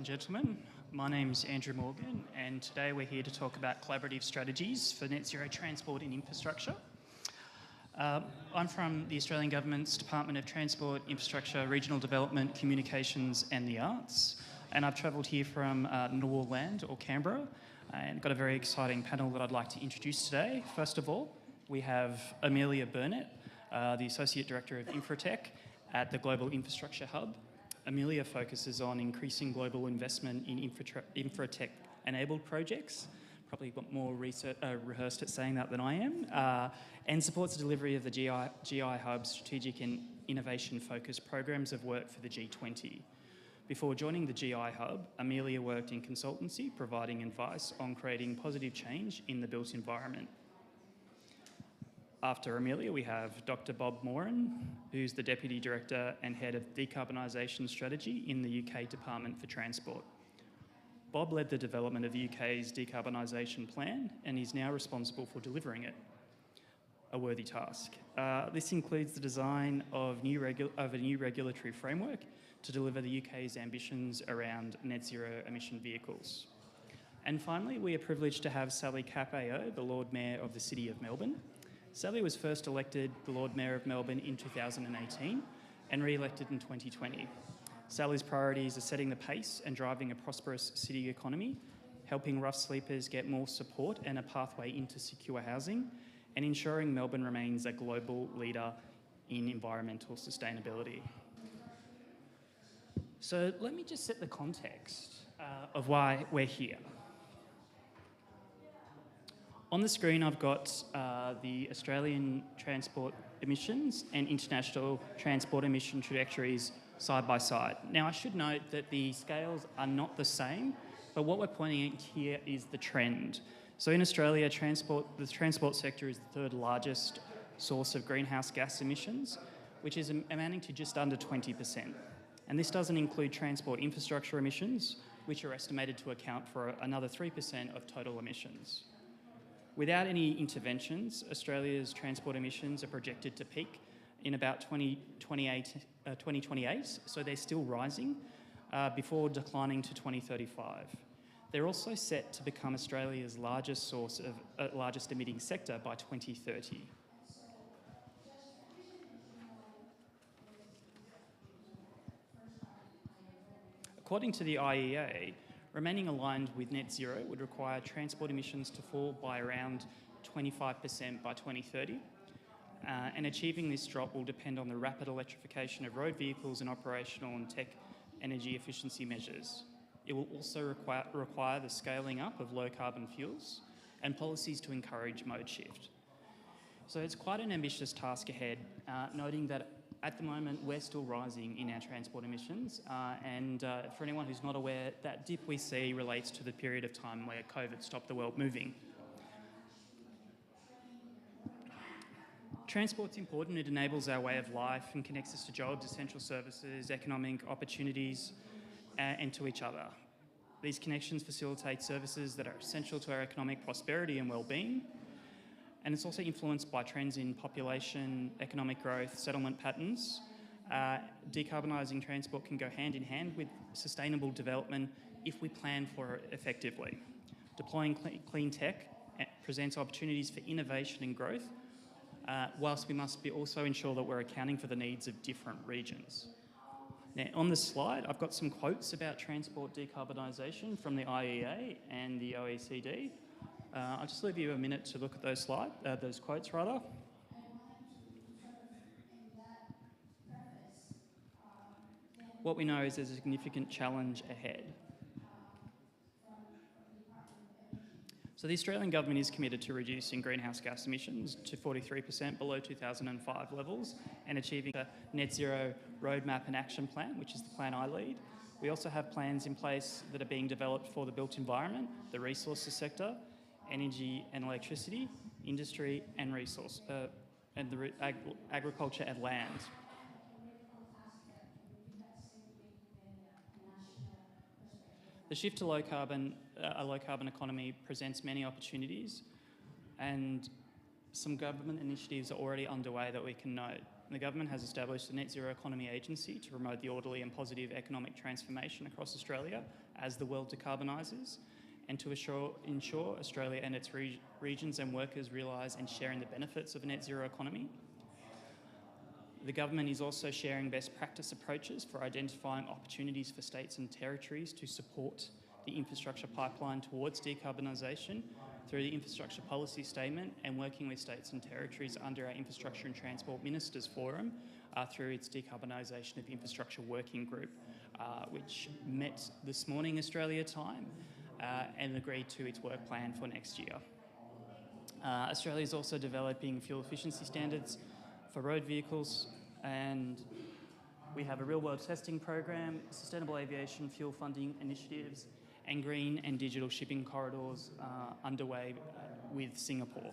and gentlemen. My name's Andrew Morgan, and today we're here to talk about collaborative strategies for net zero transport and infrastructure. I'm from the Australian Government's Department of Transport, Infrastructure, Regional Development, Communications and the Arts, and I've travelled here from Norland or Canberra and got a very exciting panel that I'd like to introduce today. First of all, we have Amelia Burnett, the Associate Director of Infratech at the Global Infrastructure Hub. Amelia focuses on increasing global investment in infratech-enabled projects, probably got more rehearsed at saying that than I am, and supports the delivery of the GI Hub's strategic and innovation-focused programs of work for the G20. Before joining the GI Hub, Amelia worked in consultancy, providing advice on creating positive change in the built environment. After Amelia, we have Dr. Bob Moran, who's the Deputy Director and Head of Decarbonisation Strategy in the UK Department for Transport. Bob led the development of the UK's decarbonisation plan and is now responsible for delivering it, a worthy task. This includes the design of a new regulatory framework to deliver the UK's ambitions around net zero emission vehicles. And finally, we are privileged to have Sally Capio, the Lord Mayor of the City of Melbourne. Sally was first elected the Lord Mayor of Melbourne in 2018 and re-elected in 2020. Sally's priorities are setting the pace and driving a prosperous city economy, helping rough sleepers get more support and a pathway into secure housing, and ensuring Melbourne remains a global leader in environmental sustainability. So let me just set the context of why we're here. On the screen, I've got the Australian transport emissions and international transport emission trajectories side by side. Now, I should note that the scales are not the same, but what we're pointing at here is the trend. So in Australia, the transport sector is the third largest source of greenhouse gas emissions, which is amounting to just under 20%. And this doesn't include transport infrastructure emissions, which are estimated to account for another 3% of total emissions. Without any interventions, Australia's transport emissions are projected to peak in about 2028, so they're still rising before declining to 2035. They're also set to become Australia's largest emitting sector by 2030. According to the IEA, remaining aligned with net zero would require transport emissions to fall by around 25% by 2030. And achieving this drop will depend on the rapid electrification of road vehicles and operational and tech energy efficiency measures. It will also require the scaling up of low carbon fuels and policies to encourage mode shift. So it's quite an ambitious task ahead, noting that at the moment, we're still rising in our transport emissions, and for anyone who's not aware, that dip we see relates to the period of time where COVID stopped the world moving. Transport's important. It enables our way of life and connects us to jobs, essential services, economic opportunities, and to each other. These connections facilitate services that are essential to our economic prosperity and well-being, and it's also influenced by trends in population, economic growth, settlement patterns. Decarbonising transport can go hand in hand with sustainable development if we plan for it effectively. Deploying clean tech presents opportunities for innovation and growth, whilst we must also ensure that we're accounting for the needs of different regions. Now, on this slide, I've got some quotes about transport decarbonisation from the IEA and the OECD. I'll just leave you a minute to look at those quotes. What we know is there's a significant challenge ahead. So the Australian Government is committed to reducing greenhouse gas emissions to 43% below 2005 levels and achieving a net zero roadmap and action plan, which is the plan I lead. We also have plans in place that are being developed for the built environment, the resources sector, energy and electricity, industry and agriculture and land. The shift to a low carbon economy presents many opportunities, and some government initiatives are already underway that we can note. The government has established a Net Zero Economy Agency to promote the orderly and positive economic transformation across Australia as the world decarbonises, and to ensure Australia and its regions and workers realise and share in the benefits of a net zero economy. The government is also sharing best practice approaches for identifying opportunities for states and territories to support the infrastructure pipeline towards decarbonisation through the Infrastructure Policy Statement, and working with states and territories under our Infrastructure and Transport Ministers Forum through its Decarbonisation of Infrastructure Working Group, which met this morning Australia time and agreed to its work plan for next year. Australia is also developing fuel efficiency standards for road vehicles, and we have a real-world testing program, sustainable aviation fuel funding initiatives, and green and digital shipping corridors underway with Singapore.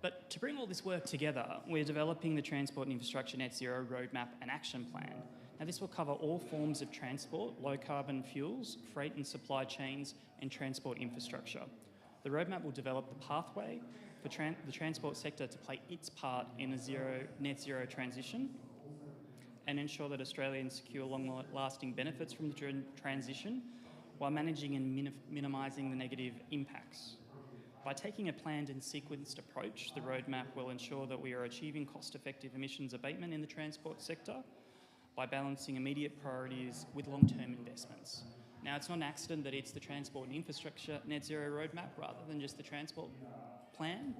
But to bring all this work together, we're developing the Transport and Infrastructure Net Zero Roadmap and Action Plan. Now, this will cover all forms of transport, low-carbon fuels, freight and supply chains, and transport infrastructure. The roadmap will develop the pathway for the transport sector to play its part in a net zero transition, and ensure that Australians secure long-lasting benefits from the transition while managing and minimising the negative impacts. By taking a planned and sequenced approach, the roadmap will ensure that we are achieving cost-effective emissions abatement in the transport sector by balancing immediate priorities with long-term investments. Now, it's not an accident that it's the Transport and Infrastructure Net Zero Roadmap rather than just the Transport Plan,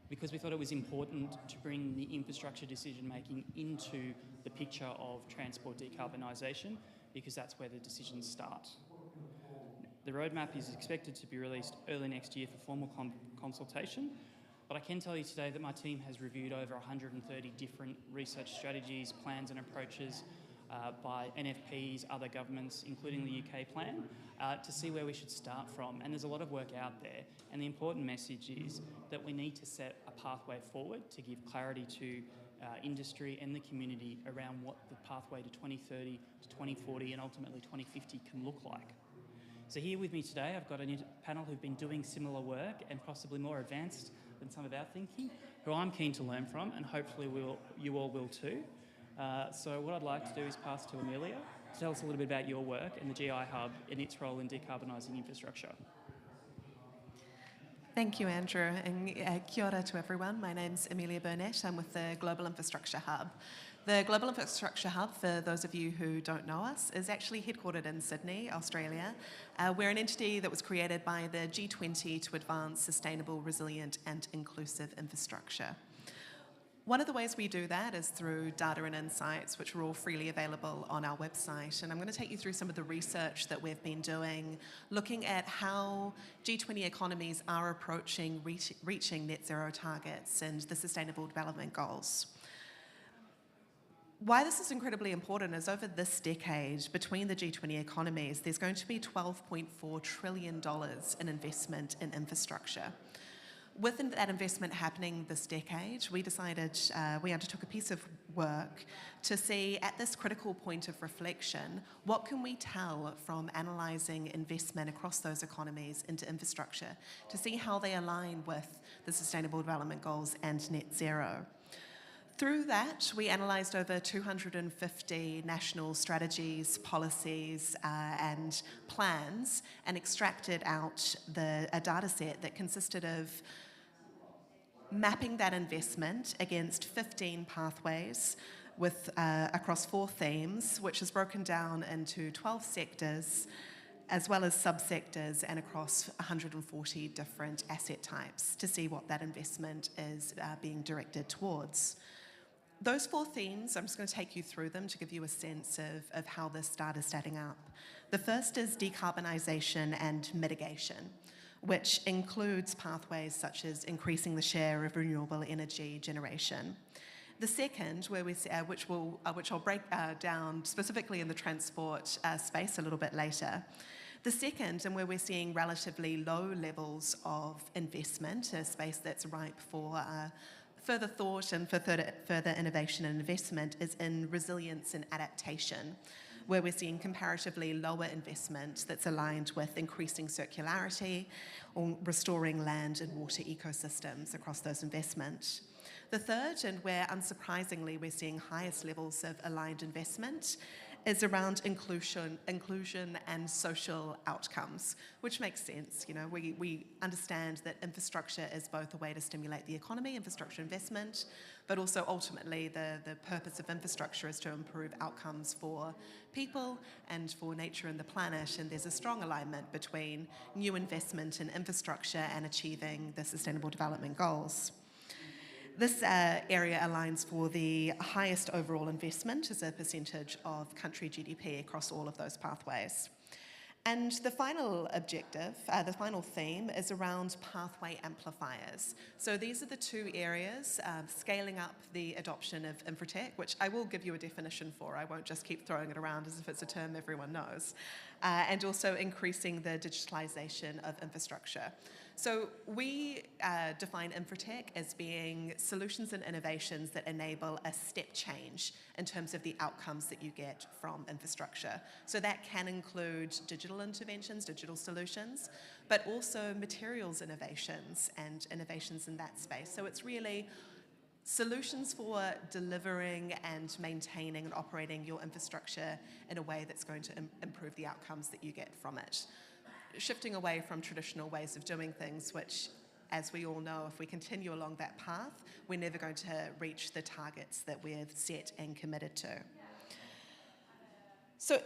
because we thought it was important to bring the infrastructure decision-making into the picture of transport decarbonisation, because that's where the decisions start. The roadmap is expected to be released early next year for formal consultation, but I can tell you today that my team has reviewed over 130 different research strategies, plans and approaches by NFPs, other governments, including the UK plan, to see where we should start from. And there's a lot of work out there. And the important message is that we need to set a pathway forward to give clarity to industry and the community around what the pathway to 2030 to 2040 and ultimately 2050 can look like. So here with me today, I've got a panel who've been doing similar work and possibly more advanced than some of our thinking, who I'm keen to learn from, and hopefully you all will too. So what I'd like to do is pass to Amelia to tell us a little bit about your work and the GI Hub and its role in decarbonising infrastructure. Thank you, Andrew, and kia ora to everyone. My name's Amelia Burnett. I'm with the Global Infrastructure Hub. The Global Infrastructure Hub, for those of you who don't know us, is actually headquartered in Sydney, Australia. We're an entity that was created by the G20 to advance sustainable, resilient and inclusive infrastructure. One of the ways we do that is through data and insights, which are all freely available on our website. And I'm going to take you through some of the research that we've been doing, looking at how G20 economies are approaching reaching net zero targets and the Sustainable Development Goals. Why this is incredibly important is over this decade, between the G20 economies, there's going to be $12.4 trillion in investment in infrastructure. With that investment happening this decade, we undertook a piece of work to see, at this critical point of reflection, what can we tell from analysing investment across those economies into infrastructure to see how they align with the Sustainable Development Goals and net zero. Through that, we analysed over 250 national strategies, policies and plans, and extracted out a data set that consisted of mapping that investment against 15 pathways across 4 themes, which is broken down into 12 sectors, as well as subsectors, and across 140 different asset types to see what that investment is being directed towards. Those 4 themes, I'm just going to take you through them to give you a sense of how this data is stacking up. The first is decarbonisation and mitigation, which includes pathways such as increasing the share of renewable energy generation. The second, which I'll break down specifically in the transport space a little bit later. The second, and where we're seeing relatively low levels of investment, a space that's ripe for further thought and for further innovation and investment, is in resilience and adaptation, where we're seeing comparatively lower investment that's aligned with increasing circularity or restoring land and water ecosystems across those investments. The third, and where unsurprisingly we're seeing highest levels of aligned investment, is around inclusion and social outcomes, which makes sense. You know, we understand that infrastructure is both a way to stimulate the economy, infrastructure investment, but also ultimately the purpose of infrastructure is to improve outcomes for people and for nature and the planet, and there's a strong alignment between new investment in infrastructure and achieving the Sustainable Development Goals. This area aligns for the highest overall investment as a percentage of country GDP across all of those pathways. And the final objective, the final theme, is around pathway amplifiers. So these are the two areas, scaling up the adoption of infratech, which I will give you a definition for. I won't just keep throwing it around as if it's a term everyone knows. And also increasing the digitalisation of infrastructure. So we define infratech as being solutions and innovations that enable a step change in terms of the outcomes that you get from infrastructure. So that can include digital interventions, digital solutions, but also materials innovations and innovations in that space. So it's really solutions for delivering and maintaining and operating your infrastructure in a way that's going to improve the outcomes that you get from it. Shifting away from traditional ways of doing things, which, as we all know, if we continue along that path, we're never going to reach the targets that we've set and committed to. So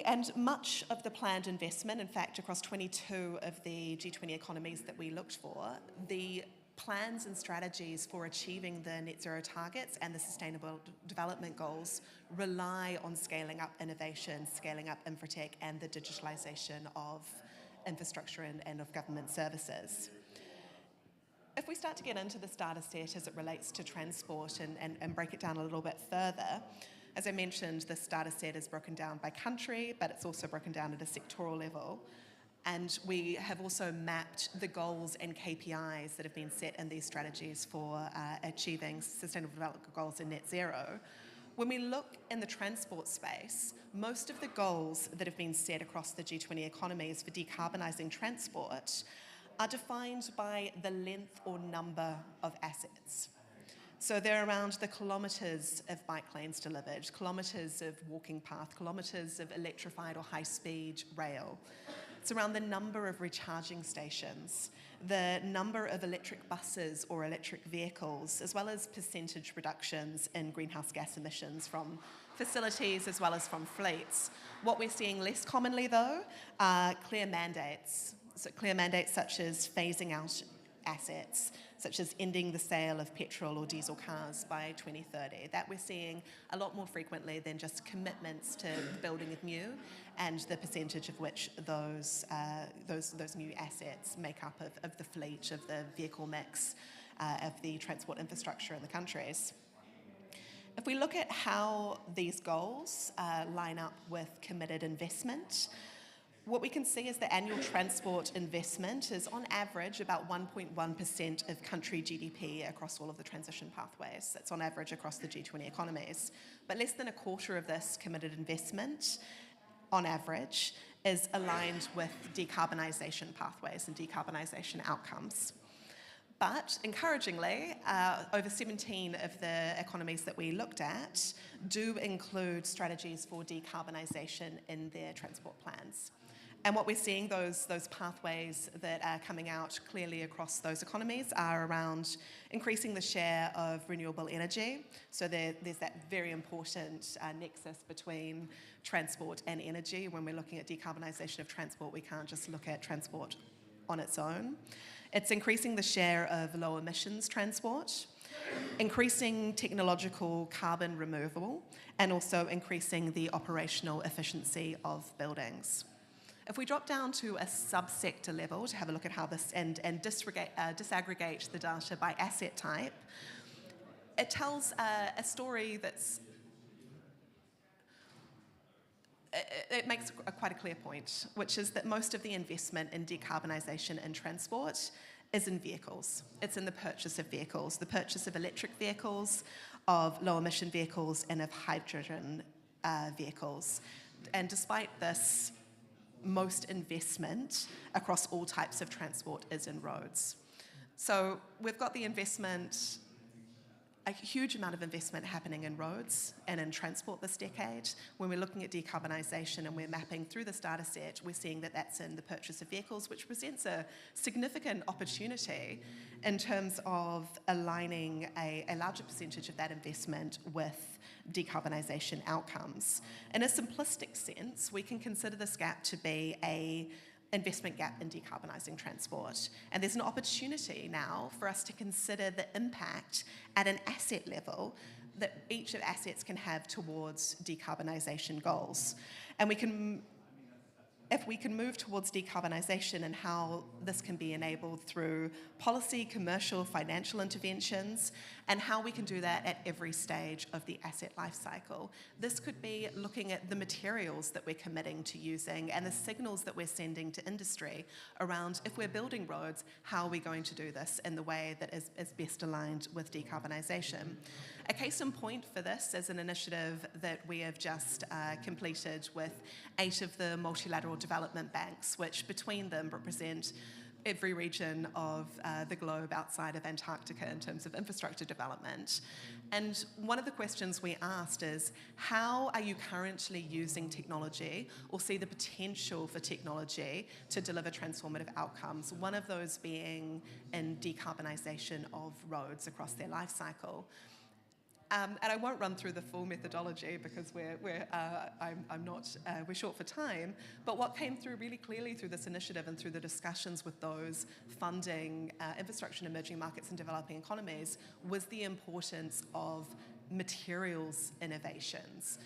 and much of the planned investment, in fact, across 22 of the G20 economies that we looked for, the plans and strategies for achieving the net zero targets and the Sustainable Development Goals rely on scaling up innovation, scaling up infratech, and the digitalisation of infrastructure and of government services. If we start to get into this data set as it relates to transport and break it down a little bit further, as I mentioned, this data set is broken down by country, but it's also broken down at a sectoral level. And we have also mapped the goals and KPIs that have been set in these strategies for achieving Sustainable Development Goals in net zero. When we look in the transport space, most of the goals that have been set across the G20 economies for decarbonising transport are defined by the length or number of assets. So they're around the kilometres of bike lanes delivered, kilometres of walking path, kilometres of electrified or high-speed rail. It's around the number of recharging stations, the number of electric buses or electric vehicles, as well as percentage reductions in greenhouse gas emissions from facilities as well as from fleets. What we're seeing less commonly, though, are clear mandates. So clear mandates such as phasing out assets, such as ending the sale of petrol or diesel cars by 2030. That we're seeing a lot more frequently than just commitments to the building of new and the percentage of which those new assets make up of the fleet, of the vehicle mix, of the transport infrastructure in the countries. If we look at how these goals line up with committed investment, what we can see is that annual transport investment is on average about 1.1% of country GDP across all of the transition pathways. That's on average across the G20 economies. But less than a quarter of this committed investment, on average, is aligned with decarbonisation pathways and decarbonisation outcomes. But encouragingly, over 17 of the economies that we looked at do include strategies for decarbonisation in their transport plans. And what we're seeing, those pathways that are coming out clearly across those economies are around increasing the share of renewable energy. So there's that very important nexus between transport and energy. When we're looking at decarbonisation of transport, we can't just look at transport on its own. It's increasing the share of low emissions transport, increasing technological carbon removal, and also increasing the operational efficiency of buildings. If we drop down to a subsector level to have a look at how this and disaggregate the data by asset type, it tells a story that's it makes quite a clear point, which is that most of the investment in decarbonisation in transport is in vehicles. It's in the purchase of vehicles, the purchase of electric vehicles, of low emission vehicles, and of hydrogen vehicles. despite this, most investment across all types of transport is in roads. So we've got the investment, a huge amount of investment happening in roads and in transport this decade. When we're looking at decarbonisation and we're mapping through this data set, we're seeing that that's in the purchase of vehicles, which presents a significant opportunity in terms of aligning a larger percentage of that investment with decarbonisation outcomes. In a simplistic sense, we can consider this gap to be a investment gap in decarbonising transport. And there's an opportunity now for us to consider the impact at an asset level that each of assets can have towards decarbonisation goals. And if we can move towards decarbonisation and how this can be enabled through policy, commercial, financial interventions, and how we can do that at every stage of the asset life cycle. This could be looking at the materials that we're committing to using and the signals that we're sending to industry around, if we're building roads, how are we going to do this in the way that is best aligned with decarbonisation. A case in point for this is an initiative that we have just completed with 8 of the multilateral development banks, which between them represent every region of the globe outside of Antarctica in terms of infrastructure development. And one of the questions we asked is, how are you currently using technology or see the potential for technology to deliver transformative outcomes? One of those being in decarbonisation of roads across their life cycle. And I won't run through the full methodology because we're short for time. But what came through really clearly through this initiative and through the discussions with those funding infrastructure in emerging markets and developing economies was the importance of materials innovations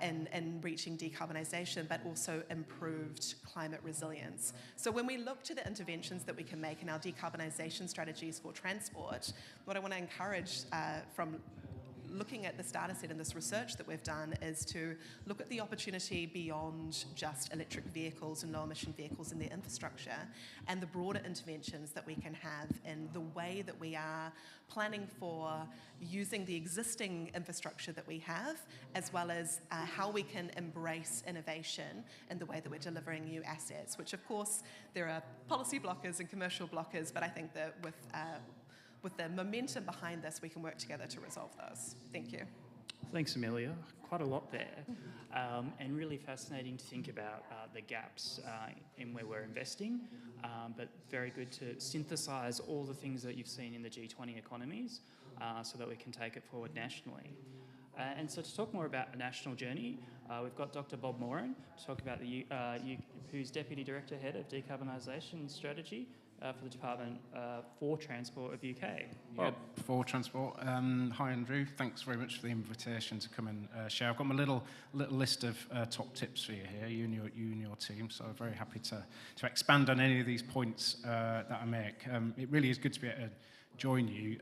in reaching decarbonisation, but also improved climate resilience. So when we look to the interventions that we can make in our decarbonisation strategies for transport, what I want to encourage from looking at this data set and this research that we've done is to look at the opportunity beyond just electric vehicles and low emission vehicles in their infrastructure and the broader interventions that we can have in the way that we are planning for using the existing infrastructure that we have, as well as how we can embrace innovation in the way that we're delivering new assets, which of course there are policy blockers and commercial blockers, but I think that with the momentum behind this, we can work together to resolve those. Thank you. Thanks, Amelia. Quite a lot there. And really fascinating to think about the gaps in where we're investing, but very good to synthesise all the things that you've seen in the G20 economies so that we can take it forward nationally. And so to talk more about a national journey, we've got Dr. Bob Moran to talk about who's Deputy Director Head of Decarbonisation Strategy for the Department for Transport of UK. Well, for Transport. Hi, Andrew. Thanks very much for the invitation to come and share. I've got my little list of top tips for you here, you and your team. So I'm very happy to expand on any of these points that I make. It really is good to be able to join you,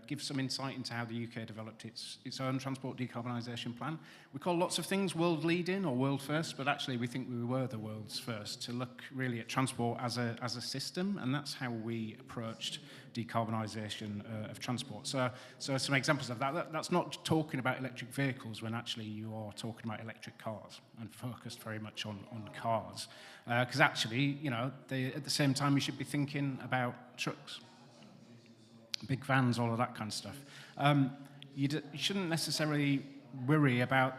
give some insight into how the UK developed its own transport decarbonisation plan. We call lots of things world leading or world first, but actually we think we were the world's first to look really at transport as a system, and that's how we approached decarbonisation of transport. So some examples of that. That's not talking about electric vehicles when actually you are talking about electric cars and focused very much on cars. Because actually, at the same time you should be thinking about trucks, big vans, all of that kind of stuff. You shouldn't necessarily worry about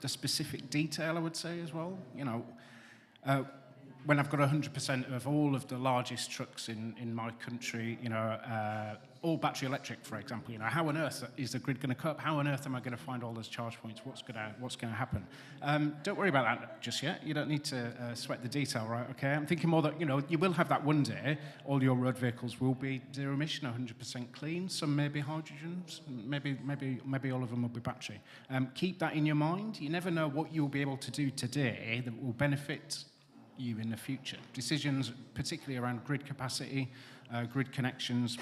the specific detail, I would say, as well. When I've got 100% of all of the largest trucks in my country, all battery electric, for example, how on earth is the grid going to cope? How on earth am I going to find all those charge points? What's going to happen? Don't worry about that just yet. You don't need to sweat the detail, right? Okay. I'm thinking more that you will have that one day. All your road vehicles will be zero emission, 100% clean. Some may be hydrogen. Maybe all of them will be battery. Keep that in your mind. You never know what you'll be able to do today that will benefit you in the future. Decisions, particularly around grid capacity, grid connections.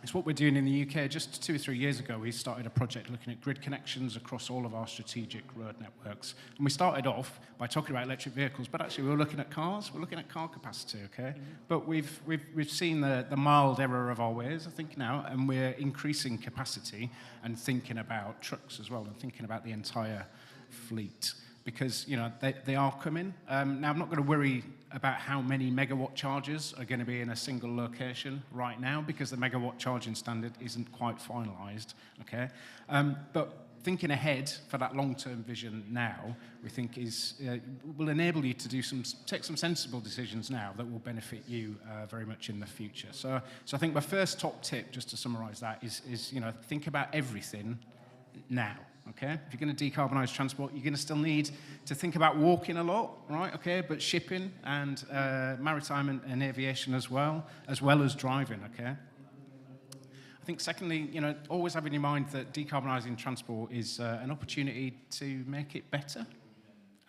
It's what we're doing in the UK. Just 2 or 3 years ago, we started a project looking at grid connections across all of our strategic road networks. And we started off by talking about electric vehicles, but actually we were looking at cars. We're looking at car capacity, okay? Mm-hmm. But we've seen the mild error of our ways, I think, now, and we're increasing capacity and thinking about trucks as well and thinking about the entire fleet. because they are coming. Now, I'm not going to worry about how many megawatt chargers are going to be in a single location right now, because the megawatt charging standard isn't quite finalised. Okay, but thinking ahead for that long-term vision now, we think will enable you to take some sensible decisions now that will benefit you very much in the future. So I think my first top tip, just to summarise that, is think about everything now. Okay, if you're going to decarbonise transport, you're going to still need to think about walking a lot, right? Okay, but shipping and maritime and aviation as well as driving. Okay. I think secondly, always have in your mind that decarbonising transport is an opportunity to make it better,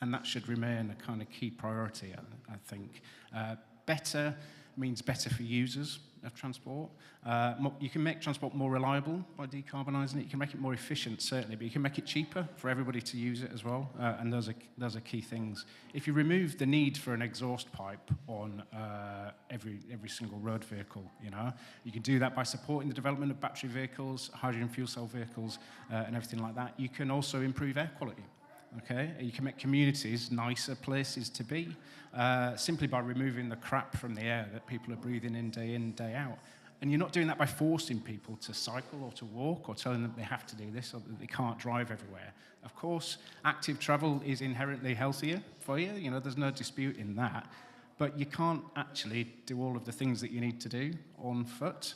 and that should remain a kind of key priority, I think. Better means better for users of transport. You can make transport more reliable by decarbonising it. You can make it more efficient, certainly, but you can make it cheaper for everybody to use it as well, and those are key things. If you remove the need for an exhaust pipe on every single road vehicle, you can do that by supporting the development of battery vehicles, hydrogen fuel cell vehicles, and everything like that. You can also improve air quality. Okay, you can make communities nicer places to be simply by removing the crap from the air that people are breathing in, day out. And you're not doing that by forcing people to cycle or to walk or telling them they have to do this or that they can't drive everywhere. Of course, active travel is inherently healthier for you. There's no dispute in that. But you can't actually do all of the things that you need to do on foot.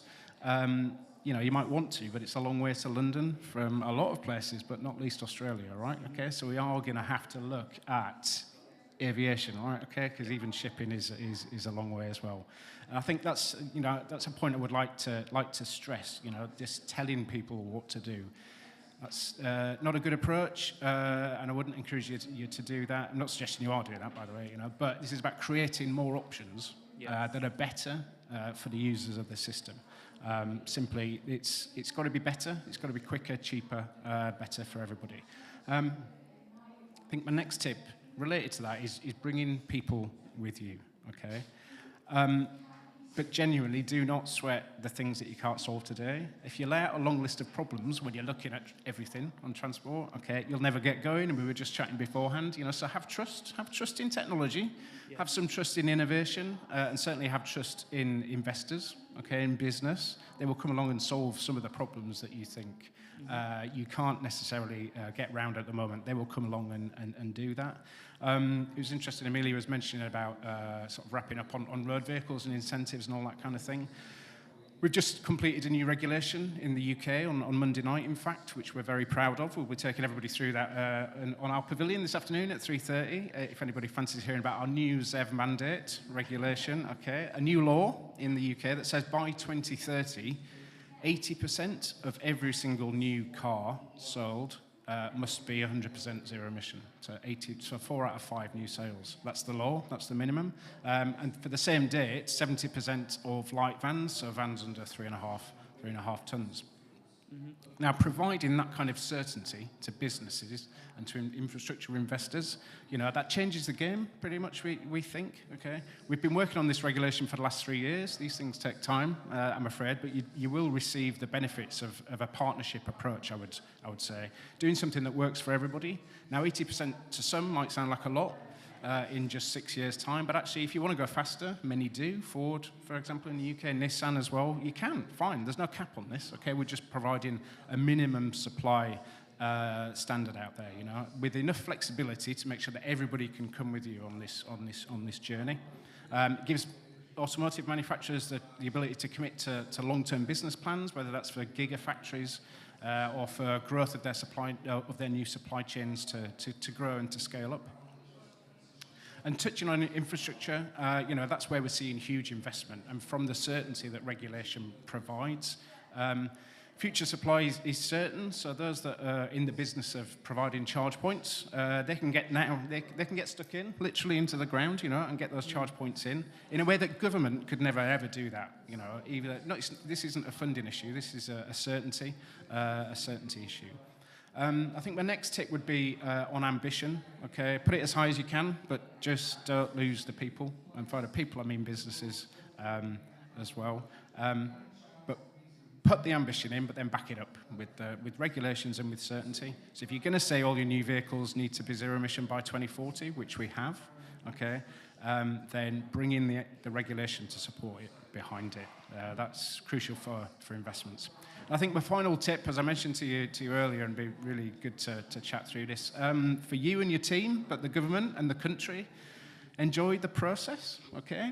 You might want to, but it's a long way to London from a lot of places, but not least Australia, right? Okay, so we are going to have to look at aviation, right? Okay, because even shipping is a long way as well. And I think that's a point I would like to stress. Just telling people what to do. That's not a good approach, and I wouldn't encourage you to do that. I'm not suggesting you are doing that, by the way. But this is about creating more options that are better for the users of the system. Simply, it's got to be better, it's got to be quicker, cheaper, better for everybody. I think my next tip related to that is bringing people with you, okay? But genuinely, do not sweat the things that you can't solve today. If you lay out a long list of problems when you're looking at everything on transport, okay, you'll never get going, and we were just chatting beforehand, so have trust in technology, have some trust in innovation, and certainly have trust in investors, okay, in business. They will come along and solve some of the problems that you think you can't necessarily get round at the moment. They will come along and do that. It was interesting, Amelia was mentioning about sort of wrapping up on road vehicles and incentives and all that kind of thing. We've just completed a new regulation in the UK on Monday night, in fact, which we're very proud of. We'll be taking everybody through that on our pavilion this afternoon at 3:30, if anybody fancies hearing about our new ZEV mandate regulation, okay? A new law in the UK that says by 2030, 80% of every single new car sold must be 100% zero emission. So 4 out of 5 new sales. That's the law, that's the minimum. And for the same date, 70% of light vans, so vans under 3.5 tons. Mm-hmm. Now, providing that kind of certainty to businesses and to infrastructure investors, that changes the game pretty much, we think, okay? We've been working on this regulation for the last 3 years. These things take time, I'm afraid, but you will receive the benefits of a partnership approach, I would say. Doing something that works for everybody. Now, 80% to some might sound like a lot, in just 6 years' time. But actually, if you want to go faster, many do. Ford, for example, in the UK, Nissan as well, you can, fine. There's no cap on this, okay? We're just providing a minimum supply standard out there, with enough flexibility to make sure that everybody can come with you on this journey. It gives automotive manufacturers the ability to commit to long-term business plans, whether that's for gigafactories or for growth of their new supply chains to grow and to scale up. And touching on infrastructure, that's where we're seeing huge investment, and from the certainty that regulation provides. Future supply is certain, so those that are in the business of providing charge points, they can get stuck in, literally into the ground, and get those charge points in a way that government could never ever do that. This isn't a funding issue, this is a certainty issue. I think my next tip would be on ambition. Okay, put it as high as you can, but just don't lose the people. And by the people, I mean businesses as well. But put the ambition in, but then back it up with regulations and with certainty. So if you're going to say all your new vehicles need to be zero emission by 2040, which we have, okay, then bring in the regulation to support it behind it. That's crucial for investments. And I think my final tip, as I mentioned to you earlier, and be really good to chat through this, for you and your team, but the government and the country, enjoy the process, okay?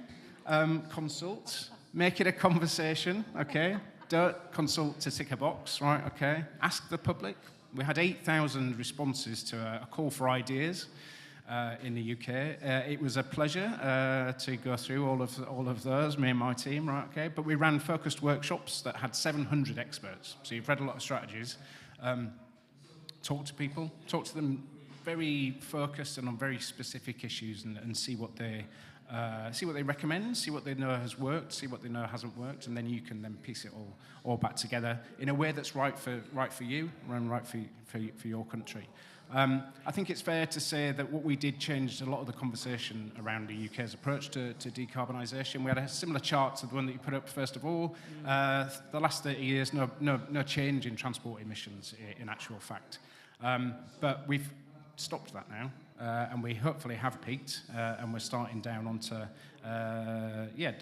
Consult, make it a conversation, okay? Don't consult to tick a box, right, okay? Ask the public. We had 8,000 responses to a call for ideas in the UK. It was a pleasure to go through all of those, me and my team, right, okay? But we ran focused workshops that had 700 experts. So you've read a lot of strategies. Talk to people, talk to them very focused and on very specific issues, and see what they recommend, see what they know has worked, see what they know hasn't worked, and then you can then piece it all back together in a way that's right for you and right for your country. I think it's fair to say that what we did changed a lot of the conversation around the UK's approach to decarbonisation. We had a similar chart to the one that you put up first of all. The last 30 years, no change in transport emissions in actual fact. But we've stopped that now, and we hopefully have peaked, and we're starting down onto,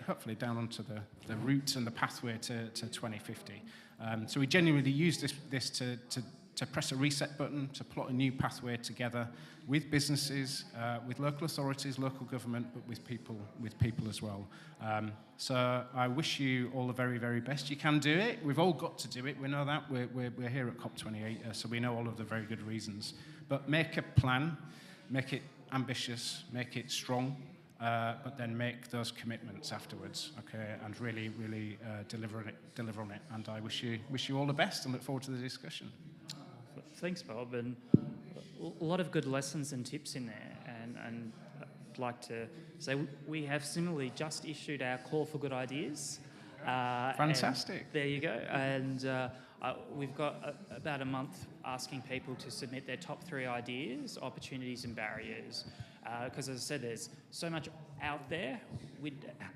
hopefully down onto the route and the pathway to 2050. So we genuinely use this to press a reset button, to plot a new pathway together with businesses, with local authorities, local government, but with people as well. So I wish you all the very, very best. You can do it. We've all got to do it. We know that. We're here at COP28, so we know all of the very good reasons. But make a plan, make it ambitious, make it strong, but then make those commitments afterwards, okay, and really, really deliver on it. And I wish you all the best and look forward to the discussion. Thanks, Bob, and a lot of good lessons and tips in there, and I'd like to say we have similarly just issued our call for good ideas. Fantastic. There you go, and we've got about a month asking people to submit their top 3 ideas, opportunities and barriers, because as I said, there's so much out there.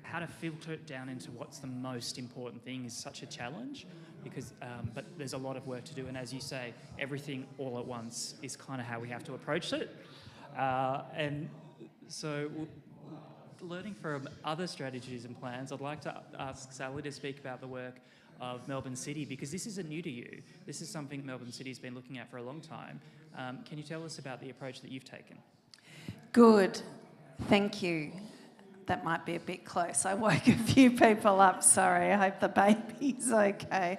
How to filter it down into what's the most important thing is such a challenge, because but there's a lot of work to do, and as you say, everything all at once is kind of how we have to approach it. And so learning from other strategies and plans, I'd like to ask Sally to speak about the work of Melbourne City, because this isn't new to you. This is something Melbourne City's been looking at for a long time. Can you tell us about the approach that you've taken? Good, thank you. That might be a bit close. I woke a few people up, sorry. I hope the baby's okay.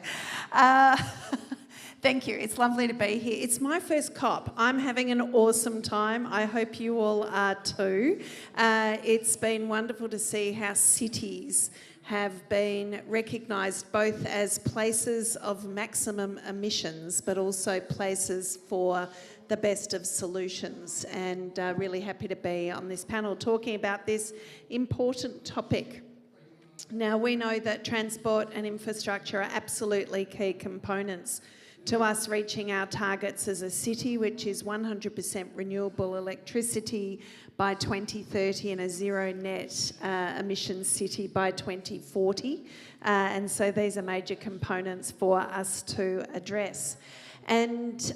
Thank you, it's lovely to be here. It's my first COP. I'm having an awesome time. I hope you all are too. It's been wonderful to see how cities have been recognised both as places of maximum emissions, but also places for the best of solutions, and really happy to be on this panel talking about this important topic. Now, we know that transport and infrastructure are absolutely key components to us reaching our targets as a city, which is 100% renewable electricity by 2030 and a zero net emissions city by 2040. And so these are major components for us to address. And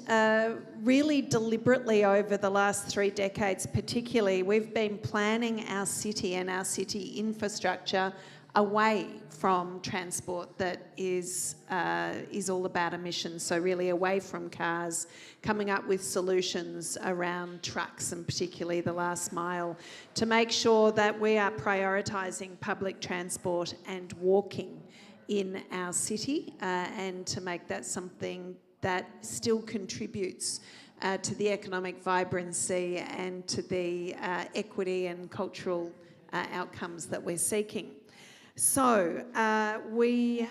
really deliberately over the last 3 decades particularly, we've been planning our city and our city infrastructure away from transport that is all about emissions, so really away from cars, coming up with solutions around trucks and particularly the last mile to make sure that we are prioritising public transport and walking in our city and to make that something that still contributes to the economic vibrancy and to the equity and cultural outcomes that we're seeking. So we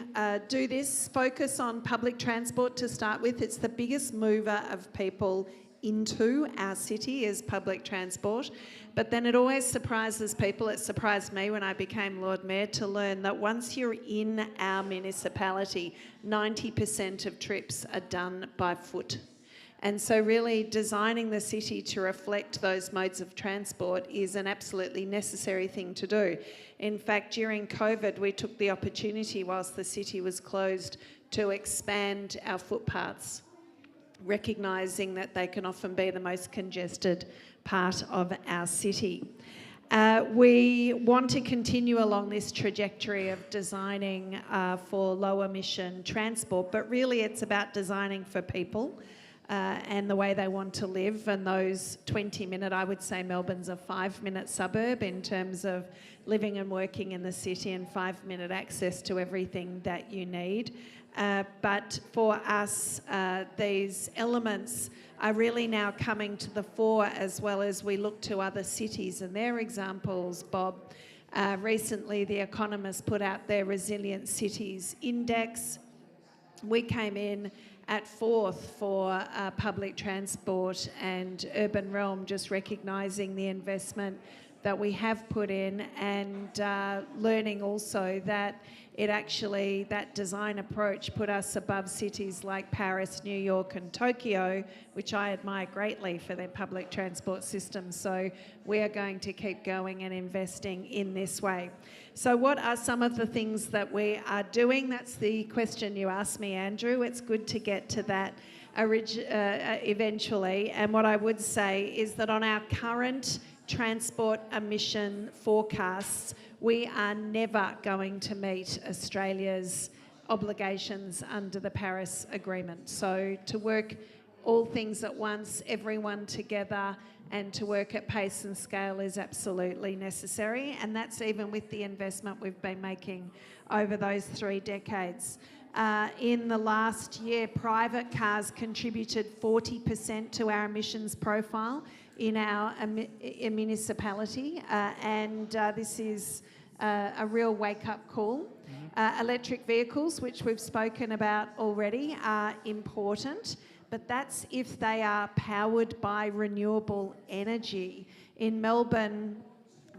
do this focus on public transport to start with. It's the biggest mover of people into our city is public transport. But then it always surprises people. It surprised me when I became Lord Mayor to learn that once you're in our municipality, 90% of trips are done by foot. And so really designing the city to reflect those modes of transport is an absolutely necessary thing to do. In fact, during COVID, we took the opportunity whilst the city was closed to expand our footpaths, recognising that they can often be the most congested part of our city. We want to continue along this trajectory of designing for low emission transport, but really it's about designing for people and the way they want to live, and those 20-minute, I would say Melbourne's a 5-minute suburb in terms of living and working in the city, and 5-minute access to everything that you need. But for us, these elements are really now coming to the fore as well as we look to other cities and their examples. Bob, recently The Economist put out their Resilient Cities Index. We came in at 4th for public transport and urban realm, just recognising the investment that we have put in, and learning also that that design approach put us above cities like Paris, New York and Tokyo, which I admire greatly for their public transport systems. So we are going to keep going and investing in this way. So what are some of the things that we are doing? That's the question you asked me, Andrew. It's good to get to that eventually. And what I would say is that on our current transport emission forecasts, we are never going to meet Australia's obligations under the Paris Agreement. So to work all things at once, everyone together, and to work at pace and scale is absolutely necessary, and that's even with the investment we've been making over those 3 decades. In the last year, private cars contributed 40% to our emissions profile in our municipality, and this is a real wake-up call. Electric vehicles, which we've spoken about already, are important, but that's if they are powered by renewable energy. In Melbourne,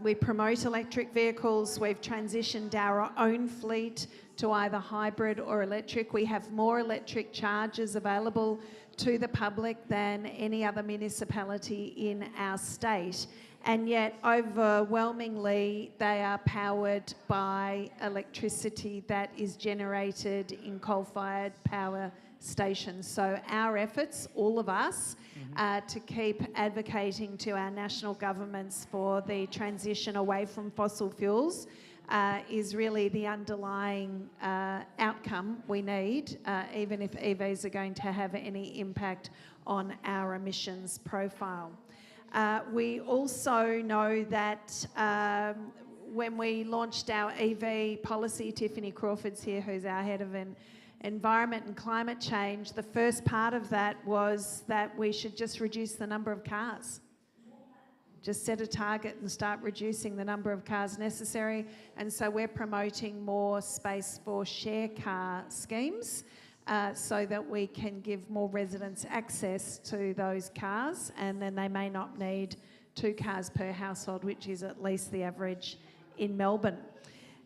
we promote electric vehicles. We've transitioned our own fleet to either hybrid or electric. We have more electric chargers available to the public than any other municipality in our state. And yet, overwhelmingly, they are powered by electricity that is generated in coal-fired power stations. So our efforts, all of us, to keep advocating to our national governments for the transition away from fossil fuels is really the underlying outcome we need, even if EVs are going to have any impact on our emissions profile. We also know that when we launched our EV policy, Tiffany Crawford's here, who's our head of Environment and Climate Change, the first part of that was that we should just reduce the number of cars. Just set a target and start reducing the number of cars necessary. And so we're promoting more space for share car schemes so that we can give more residents access to those cars, and then they may not need 2 cars per household, which is at least the average in Melbourne.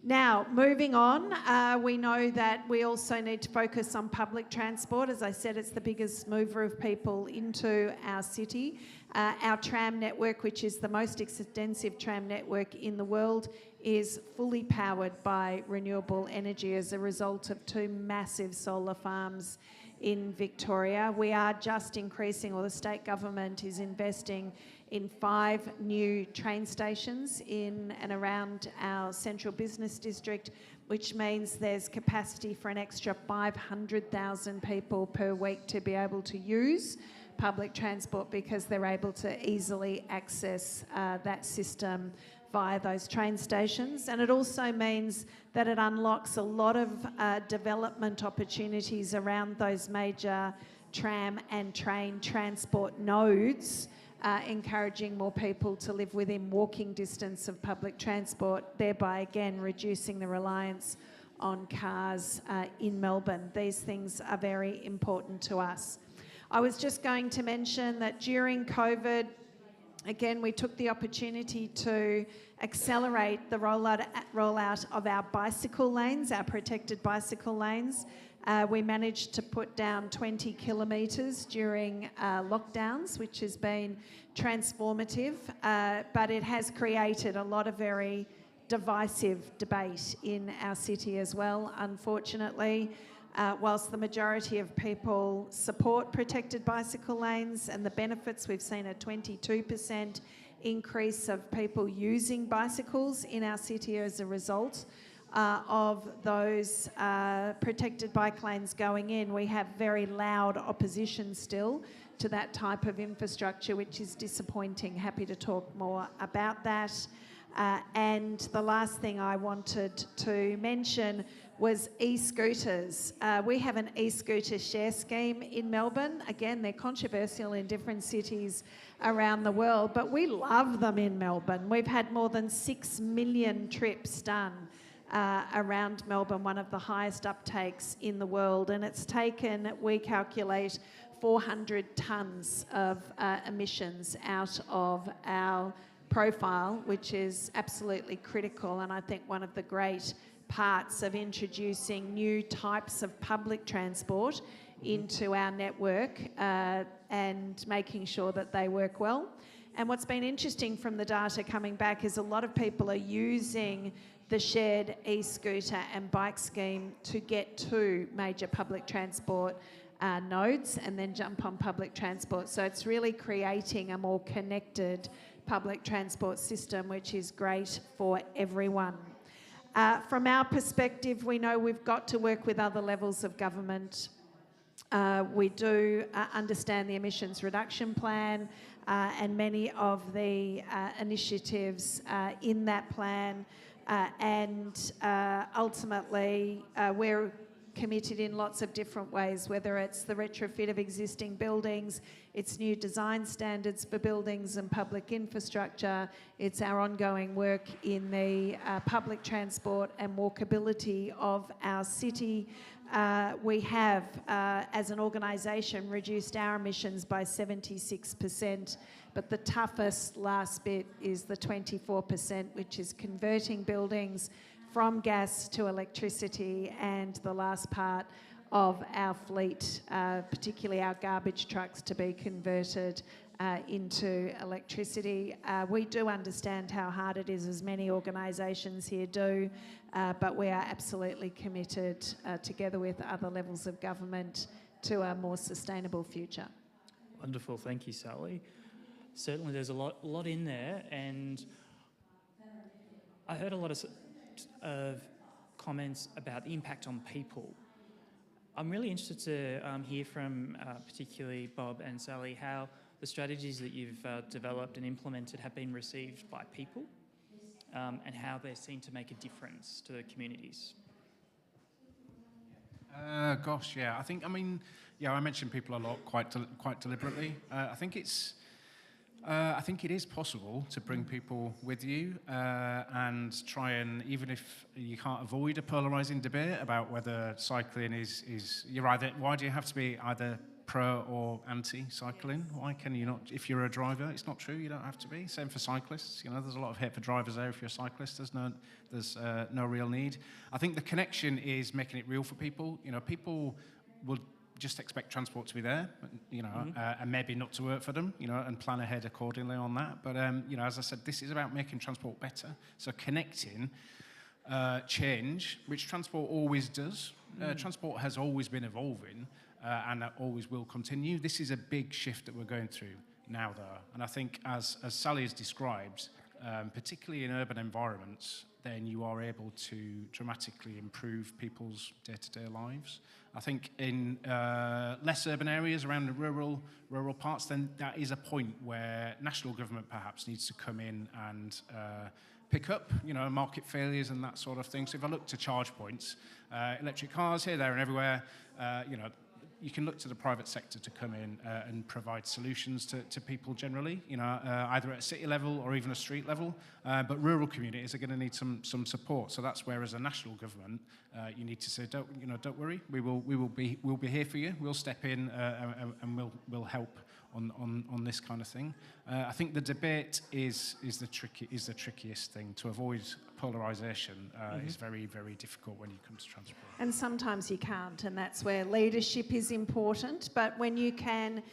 Now, moving on, we know that we also need to focus on public transport. As I said, it's the biggest mover of people into our city. Our tram network, which is the most extensive tram network in the world, is fully powered by renewable energy as a result of 2 massive solar farms in Victoria. We are just increasing, or the state government is investing in 5 new train stations in and around our central business district, which means there's capacity for an extra 500,000 people per week to be able to use public transport because they're able to easily access that system via those train stations. And it also means that it unlocks a lot of development opportunities around those major tram and train transport nodes, encouraging more people to live within walking distance of public transport, thereby again reducing the reliance on cars in Melbourne. These things are very important to us. I was just going to mention that during COVID, again, we took the opportunity to accelerate the rollout of our bicycle lanes, our protected bicycle lanes. We managed to put down 20 kilometres during lockdowns, which has been transformative, but it has created a lot of very divisive debate in our city as well, unfortunately. whilst the majority of people support protected bicycle lanes and the benefits, we've seen a 22% increase of people using bicycles in our city as a result of those protected bike lanes going in. We have very loud opposition still to that type of infrastructure, which is disappointing. Happy to talk more about that. And the last thing I wanted to mention was e-scooters. We have an e-scooter share scheme in Melbourne. Again, they're controversial in different cities around the world, but we love them in Melbourne. We've had more than 6 million trips done around Melbourne, one of the highest uptakes in the world. And it's taken, we calculate, 400 tonnes of emissions out of our profile, which is absolutely critical. And I think one of the great parts of introducing new types of public transport into our network and making sure that they work well. And what's been interesting from the data coming back is a lot of people are using the shared e-scooter and bike scheme to get to major public transport nodes and then jump on public transport. So it's really creating a more connected public transport system, which is great for everyone. From our perspective, we know we've got to work with other levels of government. We do understand the emissions reduction plan and many of the initiatives in that plan. And ultimately, we're committed in lots of different ways, whether it's the retrofit of existing buildings, it's new design standards for buildings and public infrastructure, it's our ongoing work in the public transport and walkability of our city. We have, as an organisation, reduced our emissions by 76%, but the toughest last bit is the 24%, which is converting buildings from gas to electricity, and the last part of our fleet, particularly our garbage trucks, to be converted into electricity. We do understand how hard it is, as many organisations here do, but we are absolutely committed, together with other levels of government, to a more sustainable future. Wonderful, thank you, Sally. Certainly there's a lot in there, and I heard a lot of comments about the impact on people. I'm really interested to hear from particularly Bob and Sally how the strategies that you've developed and implemented have been received by people and how they're seen to make a difference to the communities. I mentioned people a lot quite deliberately. I think it is possible to bring people with you and try and, even if you can't avoid a polarising debate about whether cycling why do you have to be either pro or anti-cycling? Why can you not, if you're a driver, it's not true, you don't have to be. Same for cyclists, there's a lot of hate for drivers there. If you're a cyclist, there's no real need. I think the connection is making it real for people. People will just expect transport to be there, and maybe not to work for them, and plan ahead accordingly on that. But, as I said, this is about making transport better. So connecting change, which transport always does. Transport has always been evolving, and that always will continue. This is a big shift that we're going through now, though. And I think, as Sally has described, particularly in urban environments, then you are able to dramatically improve people's day-to-day lives. I think in less urban areas around the rural parts, then that is a point where national government perhaps needs to come in and pick up, market failures and that sort of thing. So if I look to charge points, electric cars here, there and everywhere, you can look to the private sector to come in and provide solutions to people generally, either at a city level or even a street level. But rural communities are going to need some support. So that's where, as a national government, you need to say, don't worry, we'll be here for you. We'll step in and we'll help on this kind of thing. I think the debate is the trickiest thing. To avoid polarisation is very, very difficult when you come to transport. And sometimes you can't, and that's where leadership is important. But when you can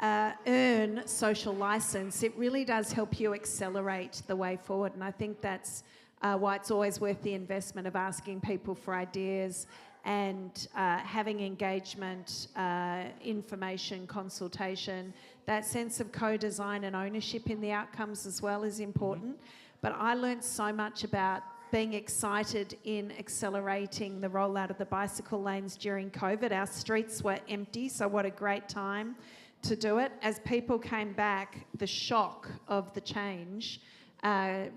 earn social licence, it really does help you accelerate the way forward. And I think that's why it's always worth the investment of asking people for ideas and having engagement, information, consultation, that sense of co-design and ownership in the outcomes as well is important. But I learned so much about being excited in accelerating the rollout of the bicycle lanes during COVID. Our streets were empty, so what a great time to do it. As people came back, the shock of the change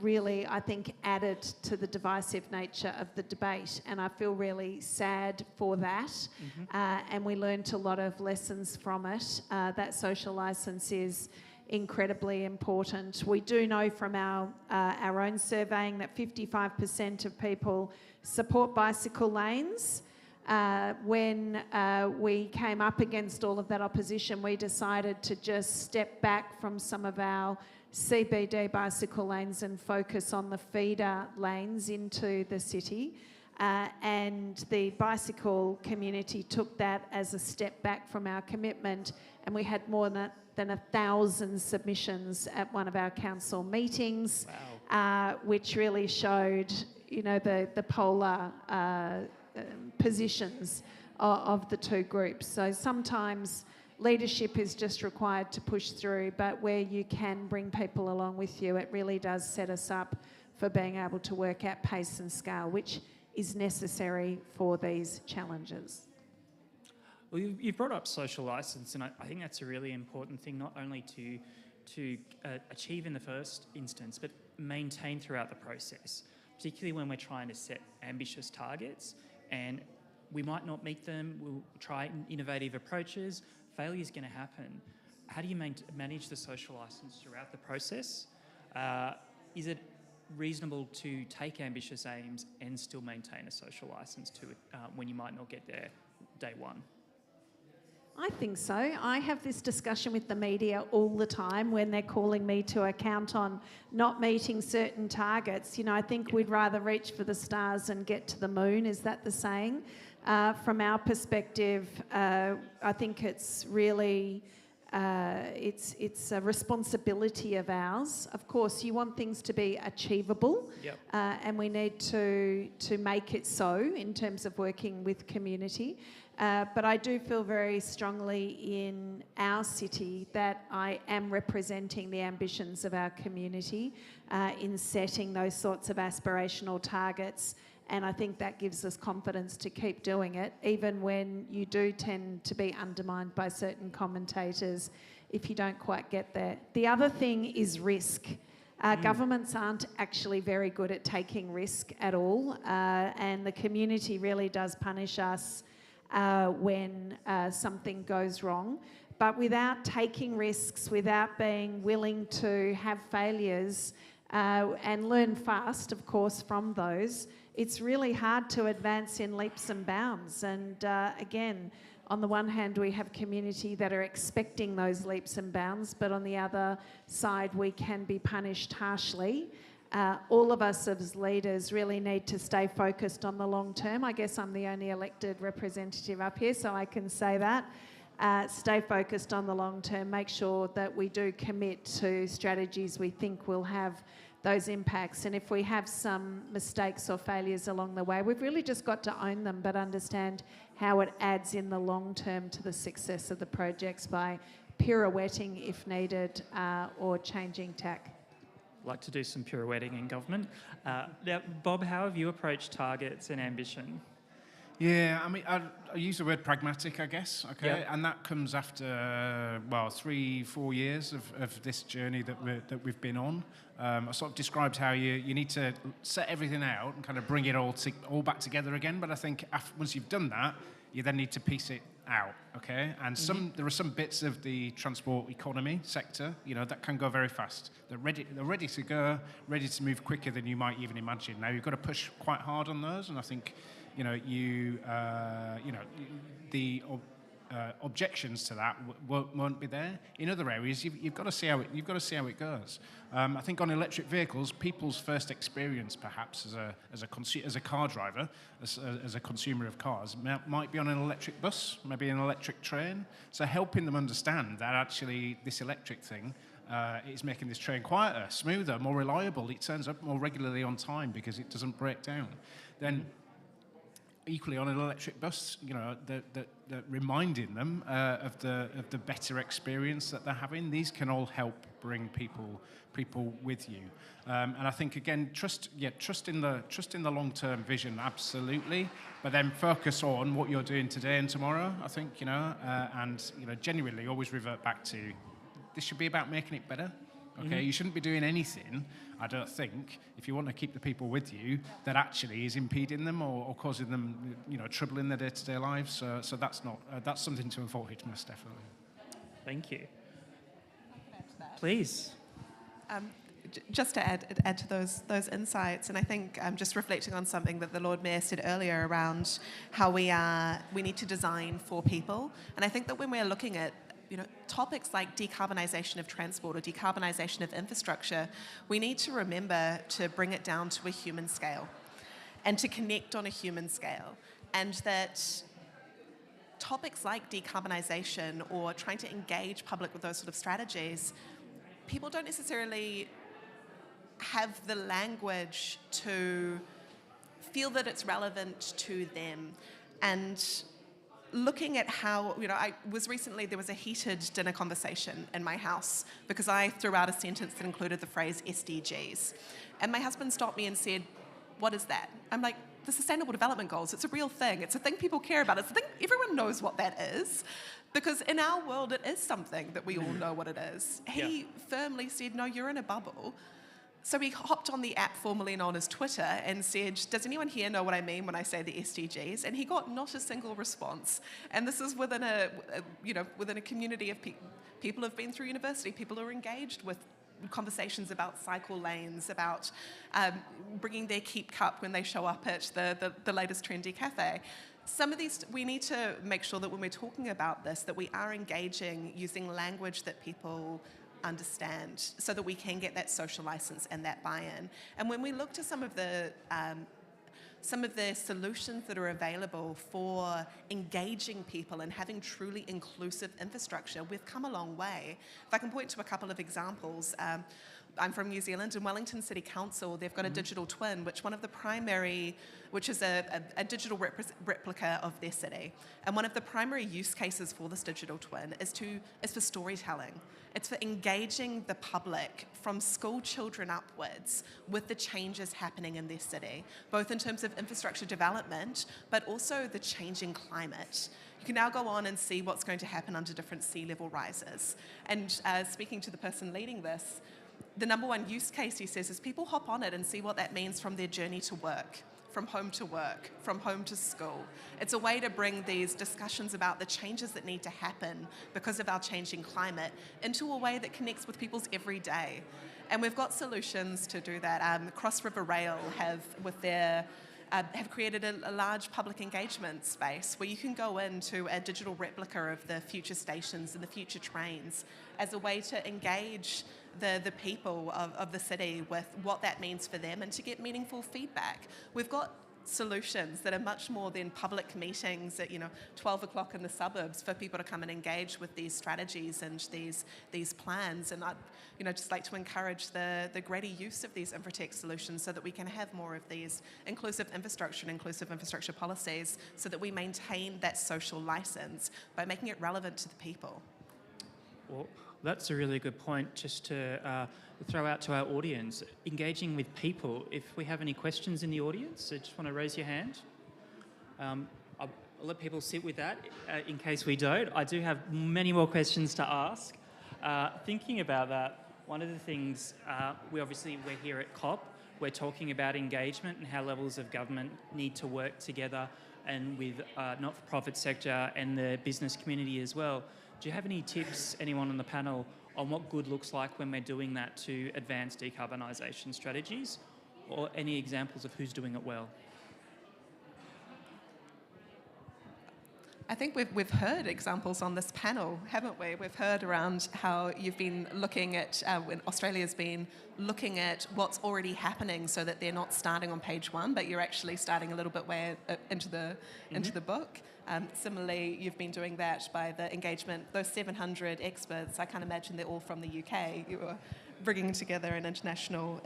really, I think, added to the divisive nature of the debate, and I feel really sad for that. And we learned a lot of lessons from it. That social licence is incredibly important. We do know from our own surveying that 55% of people support bicycle lanes. When we came up against all of that opposition, we decided to just step back from some of our CBD bicycle lanes and focus on the feeder lanes into the city. And the bicycle community took that as a step back from our commitment, and we had more than 1,000 submissions at one of our council meetings. Wow. Which really showed, you know, the polar positions of the two groups. So sometimes leadership is just required to push through, but where you can bring people along with you, it really does set us up for being able to work at pace and scale, which is necessary for these challenges. Well, you've brought up social licence, and I think that's a really important thing, not only to achieve in the first instance, but maintain throughout the process, particularly when we're trying to set ambitious targets and we might not meet them. We'll try innovative approaches. Failure is going to happen. How do you manage the social licence throughout the process? Is it reasonable to take ambitious aims and still maintain a social licence to it when you might not get there day one? I think so. I have this discussion with the media all the time when they're calling me to account on not meeting certain targets. You know, I think we'd rather reach for the stars and get to the moon. Is that the saying? From our perspective, I think it's really it's a responsibility of ours. Of course, you want things to be achievable, and we need to make it so in terms of working with community. But I do feel very strongly in our city that I am representing the ambitions of our community in setting those sorts of aspirational targets. And I think that gives us confidence to keep doing it, even when you do tend to be undermined by certain commentators if you don't quite get there. The other thing is risk. Governments aren't actually very good at taking risk at all, and the community really does punish us when something goes wrong. But without taking risks, without being willing to have failures and learn fast, of course, from those, it's really hard to advance in leaps and bounds. And again, on the one hand, we have community that are expecting those leaps and bounds, but on the other side, we can be punished harshly. All of us as leaders really need to stay focused on the long term. I guess I'm the only elected representative up here, so I can say that. Stay focused on the long term, make sure that we do commit to strategies we think will have those impacts. And if we have some mistakes or failures along the way, we've really just got to own them, but understand how it adds in the long term to the success of the projects by pirouetting if needed or changing tack. Like to do some pirouetting in government. Now, Bob, how have you approached targets and ambition? Yeah, I mean, I use the word pragmatic, I guess, okay? Yep. And that comes after, 3-4 years of this journey that we've been on. I sort of described how you need to set everything out and kind of bring it all back together again, but I think once you've done that, you then need to piece it out, okay? And there are some bits of the transport economy sector, you know, that can go very fast. They're ready to go, ready to move quicker than you might even imagine. Now, you've got to push quite hard on those, and I think, you know, the objections to that won't be there. In other areas, you've got to see how it goes. I think on electric vehicles, people's first experience, perhaps as a car driver, as a consumer of cars, might be on an electric bus, maybe an electric train. So helping them understand that actually this electric thing is making this train quieter, smoother, more reliable. It turns up more regularly on time because it doesn't break down. Then equally on an electric bus, you know, the reminding them of the better experience that they're having. These can all help bring people with you. And I think again, trust in the long-term vision, absolutely. But then focus on what you're doing today and tomorrow. I think, you know, and you know, genuinely always revert back to this should be about making it better. Okay, you shouldn't be doing anything, I don't think, if you want to keep the people with you, that actually is impeding them or causing them, you know, trouble in their day-to-day lives. So that's not that's something to avoid, most definitely. Thank you. Please. Just to add to those insights, and I think just reflecting on something that the Lord Mayor said earlier around how we need to design for people, and I think that when we're looking at topics like decarbonisation of transport or decarbonisation of infrastructure, we need to remember to bring it down to a human scale and to connect on a human scale, and that topics like decarbonisation or trying to engage public with those sort of strategies, people don't necessarily have the language to feel that it's relevant to them. And looking at how, there was a heated dinner conversation in my house because I threw out a sentence that included the phrase SDGs. And my husband stopped me and said, "What is that?" I'm like, "The Sustainable Development Goals, it's a real thing. It's a thing people care about. It's a thing everyone knows what that is." Because in our world, it is something that we all know what it is. He firmly said, "No, you're in a bubble." So he hopped on the app formerly known as Twitter and said, "Does anyone here know what I mean when I say the SDGs?" And he got not a single response. And this is within a community of people who've been through university, people who are engaged with conversations about cycle lanes, about bringing their keep cup when they show up at the latest trendy cafe. Some of these, we need to make sure that when we're talking about this, that we are engaging using language that people understand so that we can get that social license and that buy-in. And when we look to some of the solutions that are available for engaging people and having truly inclusive infrastructure, we've come a long way. If I can point to a couple of examples, I'm from New Zealand, and Wellington City Council, they've got a digital twin, which is a digital replica of their city. And one of the primary use cases for this digital twin is for storytelling. It's for engaging the public from school children upwards with the changes happening in their city, both in terms of infrastructure development, but also the changing climate. You can now go on and see what's going to happen under different sea level rises. And speaking to the person leading this, the number one use case, he says, is people hop on it and see what that means from their journey to work, from home to school. It's a way to bring these discussions about the changes that need to happen because of our changing climate into a way that connects with people's everyday. And we've got solutions to do that. Cross River Rail have created a large public engagement space where you can go into a digital replica of the future stations and the future trains as a way to engage the people of the city with what that means for them and to get meaningful feedback. We've got solutions that are much more than public meetings at 12 o'clock in the suburbs for people to come and engage with these strategies and these plans. And I'd just like to encourage the greater use of these infratech solutions so that we can have more of these inclusive infrastructure policies so that we maintain that social license by making it relevant to the people. Well, that's a really good point just to throw out to our audience. Engaging with people. If we have any questions in the audience, so just want to raise your hand. I'll let people sit with that in case we don't. I do have many more questions to ask. Thinking about that, one of the things, we're here at COP, we're talking about engagement and how levels of government need to work together and with not-for-profit sector and the business community as well. Do you have any tips, anyone on the panel, on what good looks like when we're doing that to advance decarbonisation strategies, or any examples of who's doing it well? I think we've heard examples on this panel, haven't we? We've heard around how you've been looking at, when Australia's been looking at what's already happening so that they're not starting on page one, but you're actually starting a little bit way into the book. Similarly, you've been doing that by the engagement, those 700 experts, I can't imagine they're all from the UK. You were bringing together an international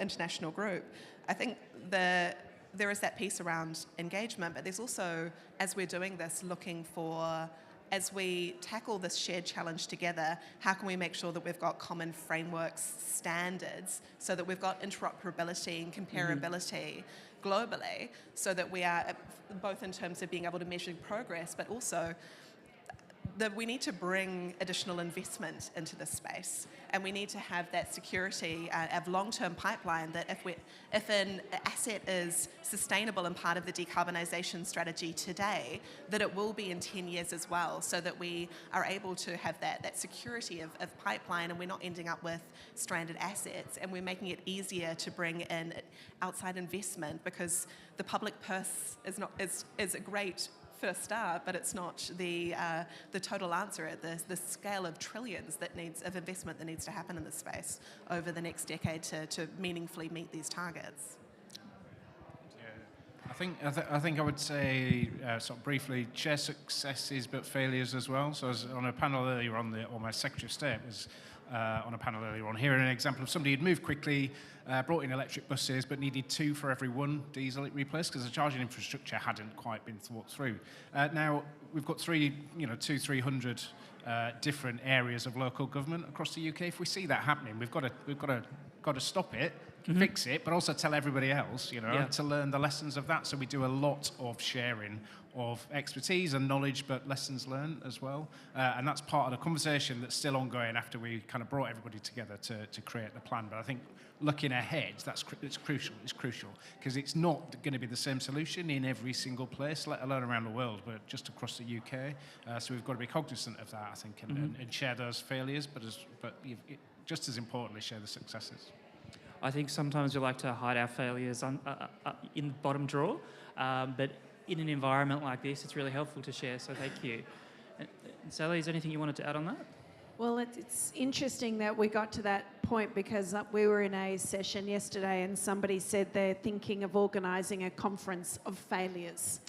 group. I think the there is that piece around engagement, but there's also, as we're doing this, looking for, as we tackle this shared challenge together, how can we make sure that we've got common frameworks, standards, so that we've got interoperability and comparability globally, so that we are, both in terms of being able to measure progress, but also that we need to bring additional investment into this space, and we need to have that security of long-term pipeline, that if an asset is sustainable and part of the decarbonisation strategy today, that it will be in 10 years as well, so that we are able to have that security of pipeline, and we're not ending up with stranded assets, and we're making it easier to bring in outside investment, because the public purse is a great first start, but it's not the total answer at the scale of trillions of investment that needs to happen in this space over the next decade to meaningfully meet these targets. I think I would say, sort of briefly, share successes but failures as well. So I was on a panel earlier on, or my Secretary of State was on a panel earlier on, hearing an example of somebody who'd moved quickly, brought in electric buses, but needed 2 for every 1 diesel it replaced, because the charging infrastructure hadn't quite been thought through. Now, we've got 300 different areas of local government across the UK. If we see that happening, we've got to stop it, fix it, but also tell everybody else, to learn the lessons of that. So we do a lot of sharing of expertise and knowledge, but lessons learned as well. And that's part of the conversation that's still ongoing after we kind of brought everybody together to create the plan. But I think looking ahead, it's crucial. It's crucial because it's not going to be the same solution in every single place, let alone around the world, but just across the UK. So we've got to be cognizant of that, I think, and share those failures, but just as importantly, share the successes. I think sometimes we like to hide our failures in the bottom drawer, but in an environment like this, it's really helpful to share, so thank you. And Sally, is there anything you wanted to add on that? Well, it's interesting that we got to that point, because we were in a session yesterday and somebody said they're thinking of organising a conference of failures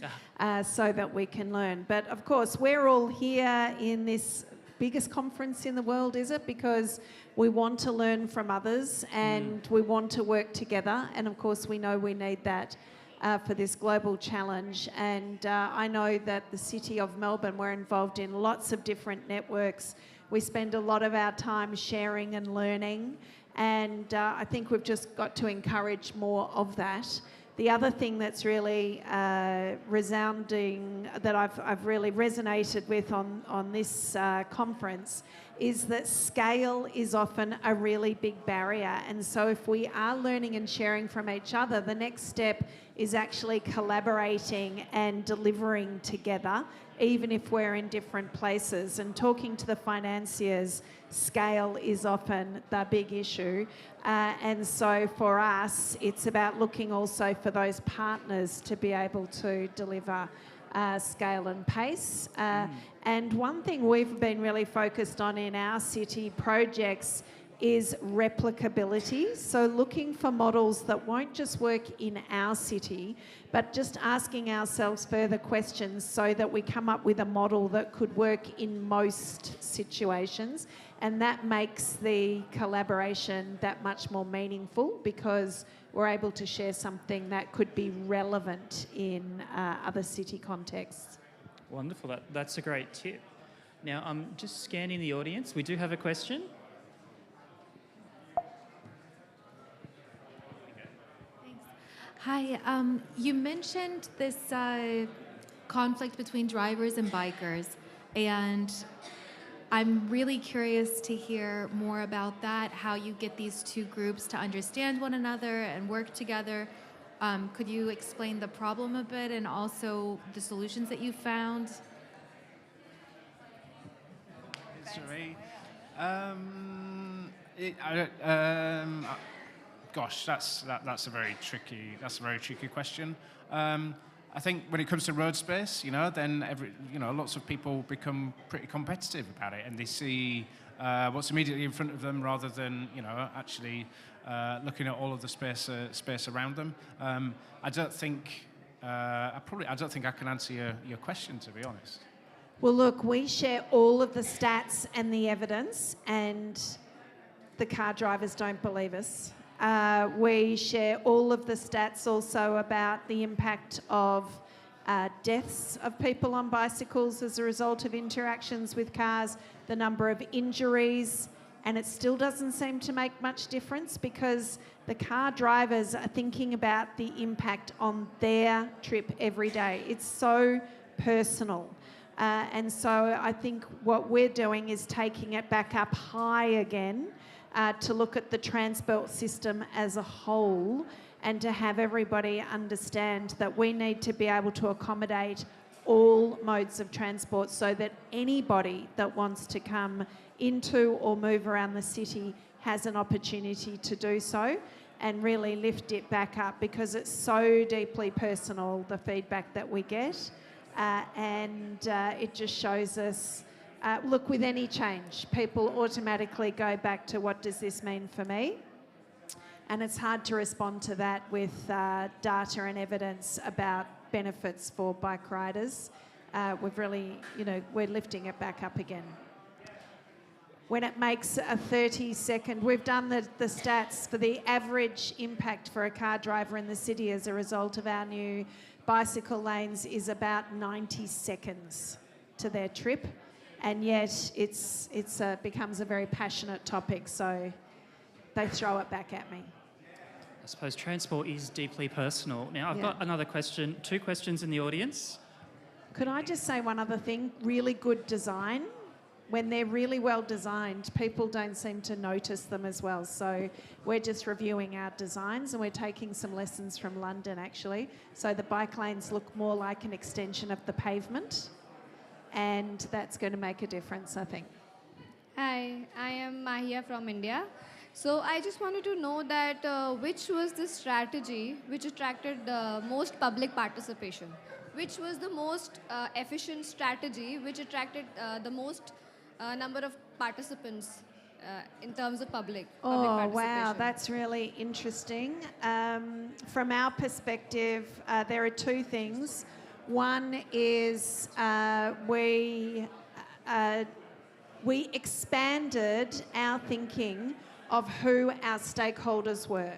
so that we can learn. But of course, we're all here in this biggest conference in the world, is it? Because we want to learn from others and we want to work together. And of course, we know we need that for this global challenge. And I know that the City of Melbourne, we're involved in lots of different networks. We spend a lot of our time sharing and learning. And I think we've just got to encourage more of that. The other thing that's really resounding, that I've really resonated with on this conference, is that scale is often a really big barrier. And so if we are learning and sharing from each other, the next step is actually collaborating and delivering together, even if we're in different places. And talking to the financiers, scale is often the big issue. And so for us, it's about looking also for those partners to be able to deliver scale and pace. And one thing we've been really focused on in our city projects is replicability. So looking for models that won't just work in our city, but just asking ourselves further questions so that we come up with a model that could work in most situations. And that makes the collaboration that much more meaningful, because we're able to share something that could be relevant in other city contexts. Wonderful, that's a great tip. Now, I'm just scanning the audience. We do have a question. Hi, you mentioned this conflict between drivers and bikers, and I'm really curious to hear more about that, how you get these two groups to understand one another and work together. Could you explain the problem a bit and also the solutions that you found? Sorry. Gosh, that's a very tricky question. I think when it comes to road space, then lots of people become pretty competitive about it, and they see what's immediately in front of them rather than actually looking at all of the space around them. I don't think I can answer your question, to be honest. Well, look, we share all of the stats and the evidence, and the car drivers don't believe us. We share all of the stats also about the impact of deaths of people on bicycles as a result of interactions with cars, the number of injuries, and it still doesn't seem to make much difference because the car drivers are thinking about the impact on their trip every day. It's so personal. And so I think what we're doing is taking it back up high again to look at the transport system as a whole and to have everybody understand that we need to be able to accommodate all modes of transport so that anybody that wants to come into or move around the city has an opportunity to do so and really lift it back up because it's so deeply personal, the feedback that we get. And it just shows us, look, with any change, people automatically go back to what does this mean for me? And it's hard to respond to that with data and evidence about benefits for bike riders. We've really, we're lifting it back up again. When it makes a 30-second, we've done the stats for the average impact for a car driver in the city as a result of our new bicycle lanes is about 90 seconds to their trip, and yet it's becomes a very passionate topic, so they throw it back at me. I suppose transport is deeply personal. Now, I've Yeah. got another question, 2 questions in the audience. Could I just say one other thing? Really good design. When they're really well designed, people don't seem to notice them as well. So we're just reviewing our designs and we're taking some lessons from London, actually. So the bike lanes look more like an extension of the pavement, and that's going to make a difference, I think. Hi, I am Mahia from India. So I just wanted to know that which was the strategy which attracted the most public participation? Which was the most efficient strategy which attracted the most number of participants in terms of public Oh, participation? wow, that's really interesting. From our perspective, there are 2 things. One is we expanded our thinking of who our stakeholders were.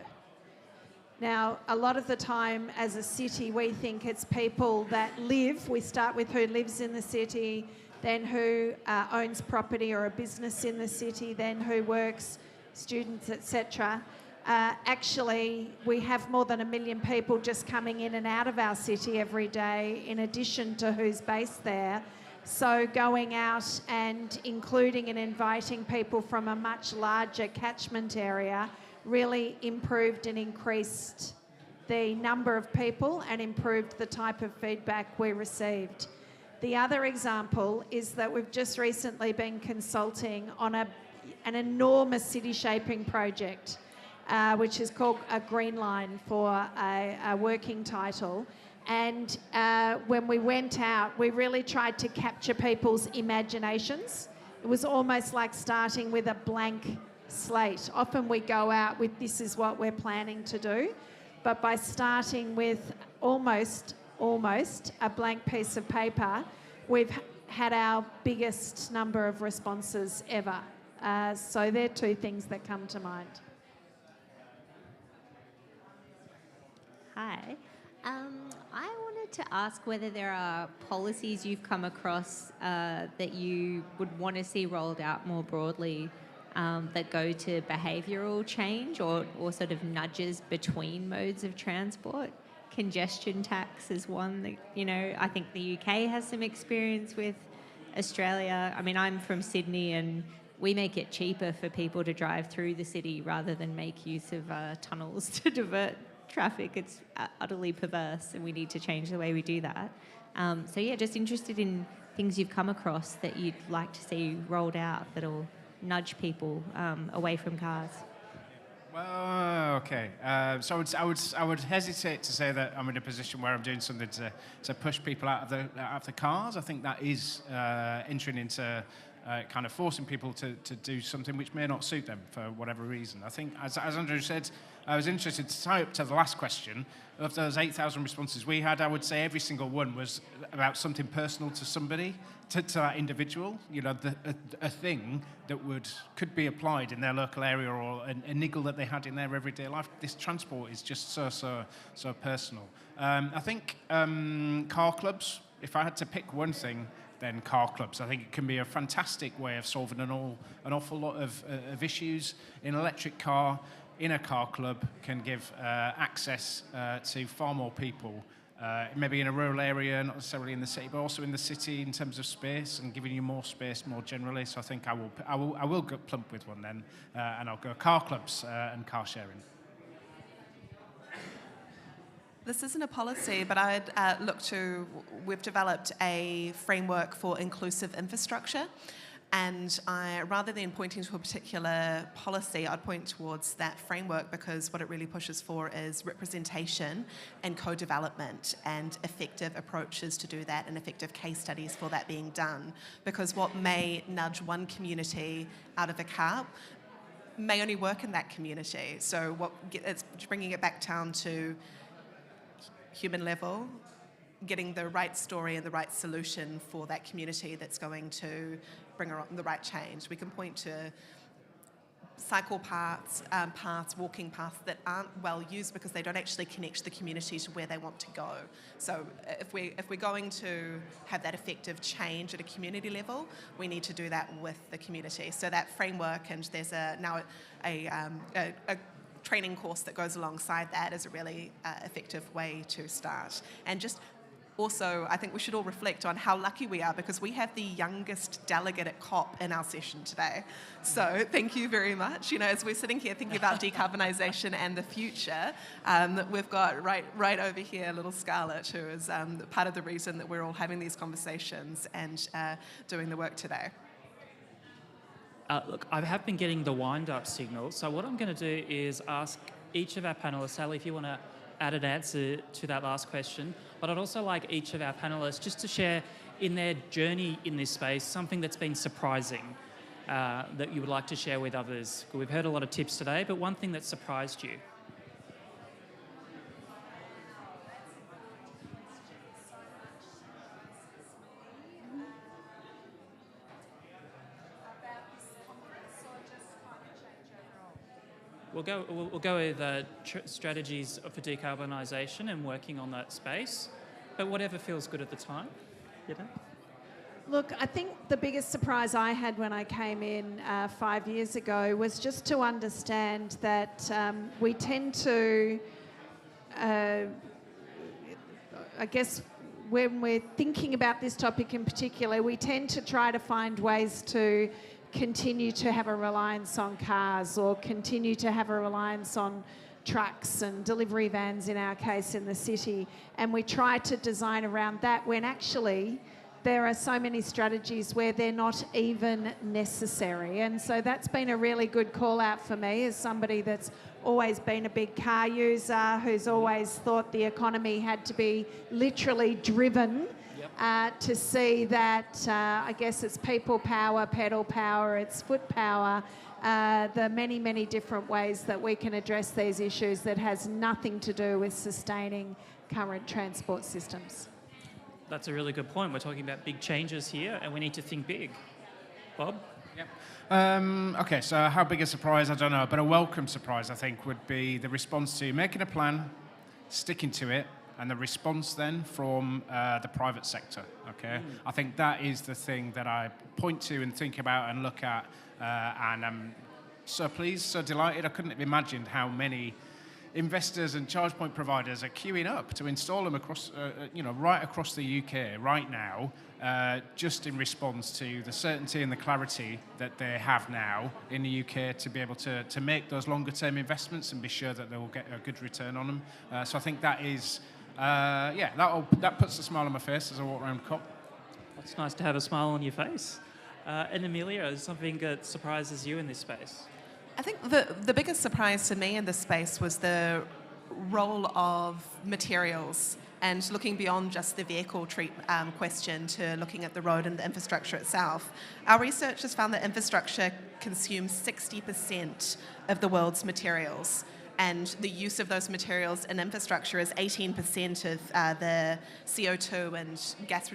Now, a lot of the time as a city, we think it's people that live. We start with who lives in the city, then who owns property or a business in the city, then who works, students, etc. Actually, we have more than 1 million people just coming in and out of our city every day, in addition to who's based there. So going out and including and inviting people from a much larger catchment area really improved and increased the number of people and improved the type of feedback we received. The other example is that we've just recently been consulting on an enormous city shaping project, which is called a Green Line for a working title. And when we went out, we really tried to capture people's imaginations. It was almost like starting with a blank slate. Often we go out with this is what we're planning to do, but by starting with almost a blank piece of paper, we've had our biggest number of responses ever. So they're 2 things that come to mind. Hi. I wanted to ask whether there are policies you've come across that you would want to see rolled out more broadly that go to behavioural change or sort of nudges between modes of transport. Congestion tax is one that, I think the UK has some experience with. Australia, I mean, I'm from Sydney and we make it cheaper for people to drive through the city rather than make use of tunnels to divert traffic. It's utterly perverse and we need to change the way we do that. So yeah, just interested in things you've come across that you'd like to see rolled out that'll nudge people away from cars. Well, okay. So I would hesitate to say that I'm in a position where I'm doing something to push people out of the cars. I think that is entering into kind of forcing people to do something which may not suit them for whatever reason. I think, as Andrew said, I was interested to tie up to the last question. Of those 8,000 responses we had, I would say every single one was about something personal to somebody, to that individual. You know, a thing that could be applied in their local area, or a niggle that they had in their everyday life. This transport is just so personal. I think car clubs, if I had to pick one thing, then car clubs. I think it can be a fantastic way of solving an awful lot of issues. An electric car in a car club can give access to far more people, maybe in a rural area, not necessarily in the city, but also in the city in terms of space, and giving you more space more generally. So I think I will go plump with one then, and I'll go car clubs and car sharing. This isn't a policy, but I'd we've developed a framework for inclusive infrastructure. And rather than pointing to a particular policy, I'd point towards that framework, because what it really pushes for is representation and co-development and effective approaches to do that, and effective case studies for that being done. Because what may nudge one community out of a car may only work in that community. So it's bringing it back down to human level, getting the right story and the right solution for that community that's going to bring the right change. We can point to cycle paths, walking paths that aren't well used because they don't actually connect the community to where they want to go. So if we're going to have that effective change at a community level, we need to do that with the community. So that framework, and there's now a training course that goes alongside that, is a really effective way to start. And just also, I think we should all reflect on how lucky we are, because we have the youngest delegate at COP in our session today. So thank you very much. You know, as we're sitting here thinking about decarbonisation and the future, we've got right over here little Scarlett, who is part of the reason that we're all having these conversations and doing the work today. Look, I have been getting the wind-up signal, so what I'm going to do is ask each of our panellists, Sally, if you want to add an answer to that last question, but I'd also like each of our panellists just to share in their journey in this space something that's been surprising that you would like to share with others. We've heard a lot of tips today, but one thing that surprised you. We'll go with strategies for decarbonisation and working on that space, but whatever feels good at the time. You know? Look, I think the biggest surprise I had when I came in 5 years ago was just to understand that we tend to, I guess, when we're thinking about this topic in particular, we tend to try to find ways to continue to have a reliance on cars, or continue to have a reliance on trucks and delivery vans, in our case, in the city. And we try to design around that, when actually there are so many strategies where they're not even necessary. And so that's been a really good call out for me, as somebody that's always been a big car user, who's always thought the economy had to be literally driven. To see that, I guess it's people power, pedal power, it's foot power, the many, many different ways that we can address these issues that has nothing to do with sustaining current transport systems. That's a really good point. We're talking about big changes here, and we need to think big. Bob? Yep. Okay, so how big a surprise, I don't know, but a welcome surprise, I think, would be the response to making a plan, sticking to it, and the response then from the private sector, okay? I think that is the thing that I point to and think about and look at, and I'm so pleased, so delighted. I couldn't have imagined how many investors and charge point providers are queuing up to install them across, right across the UK right now, just in response to the certainty and the clarity that they have now in the UK to be able to make those longer term investments and be sure that they will get a good return on them. So I think that is... that puts a smile on my face as I walk around COP. It's nice to have a smile on your face. And Amelia, is something that surprises you in this space? I think the biggest surprise to me in this space was the role of materials and looking beyond just the vehicle question to looking at the road and the infrastructure itself. Our research has found that infrastructure consumes 60% of the world's materials, and the use of those materials in infrastructure is 18% of the CO2 and gas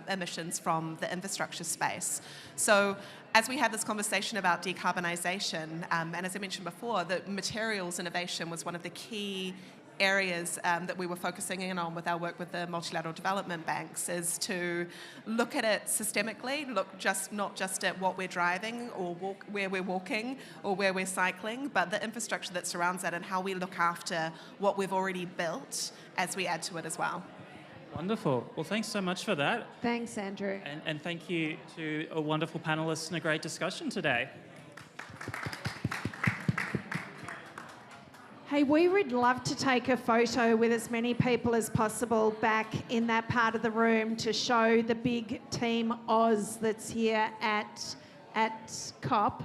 emissions from the infrastructure space. So as we had this conversation about decarbonisation, and as I mentioned before, the materials innovation was one of the key areas that we were focusing in on with our work with the multilateral development banks, is to look at it systemically, not just at what we're driving or where we're walking or where we're cycling, but the infrastructure that surrounds that and how we look after what we've already built as we add to it as well. Wonderful. Well, thanks so much for that. Thanks, Andrew. And thank you to a wonderful panellists and a great discussion today. Hey, we would love to take a photo with as many people as possible back in that part of the room to show the big Team Oz that's here at COP,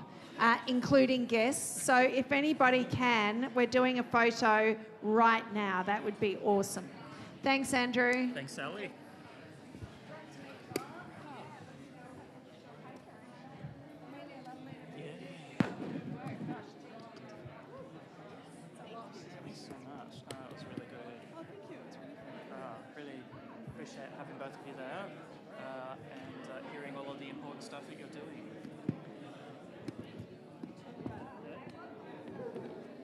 including guests. So if anybody can, we're doing a photo right now. That would be awesome. Thanks, Andrew. Thanks, Sally. Appreciate having both of you there and hearing all of the important stuff that you're doing.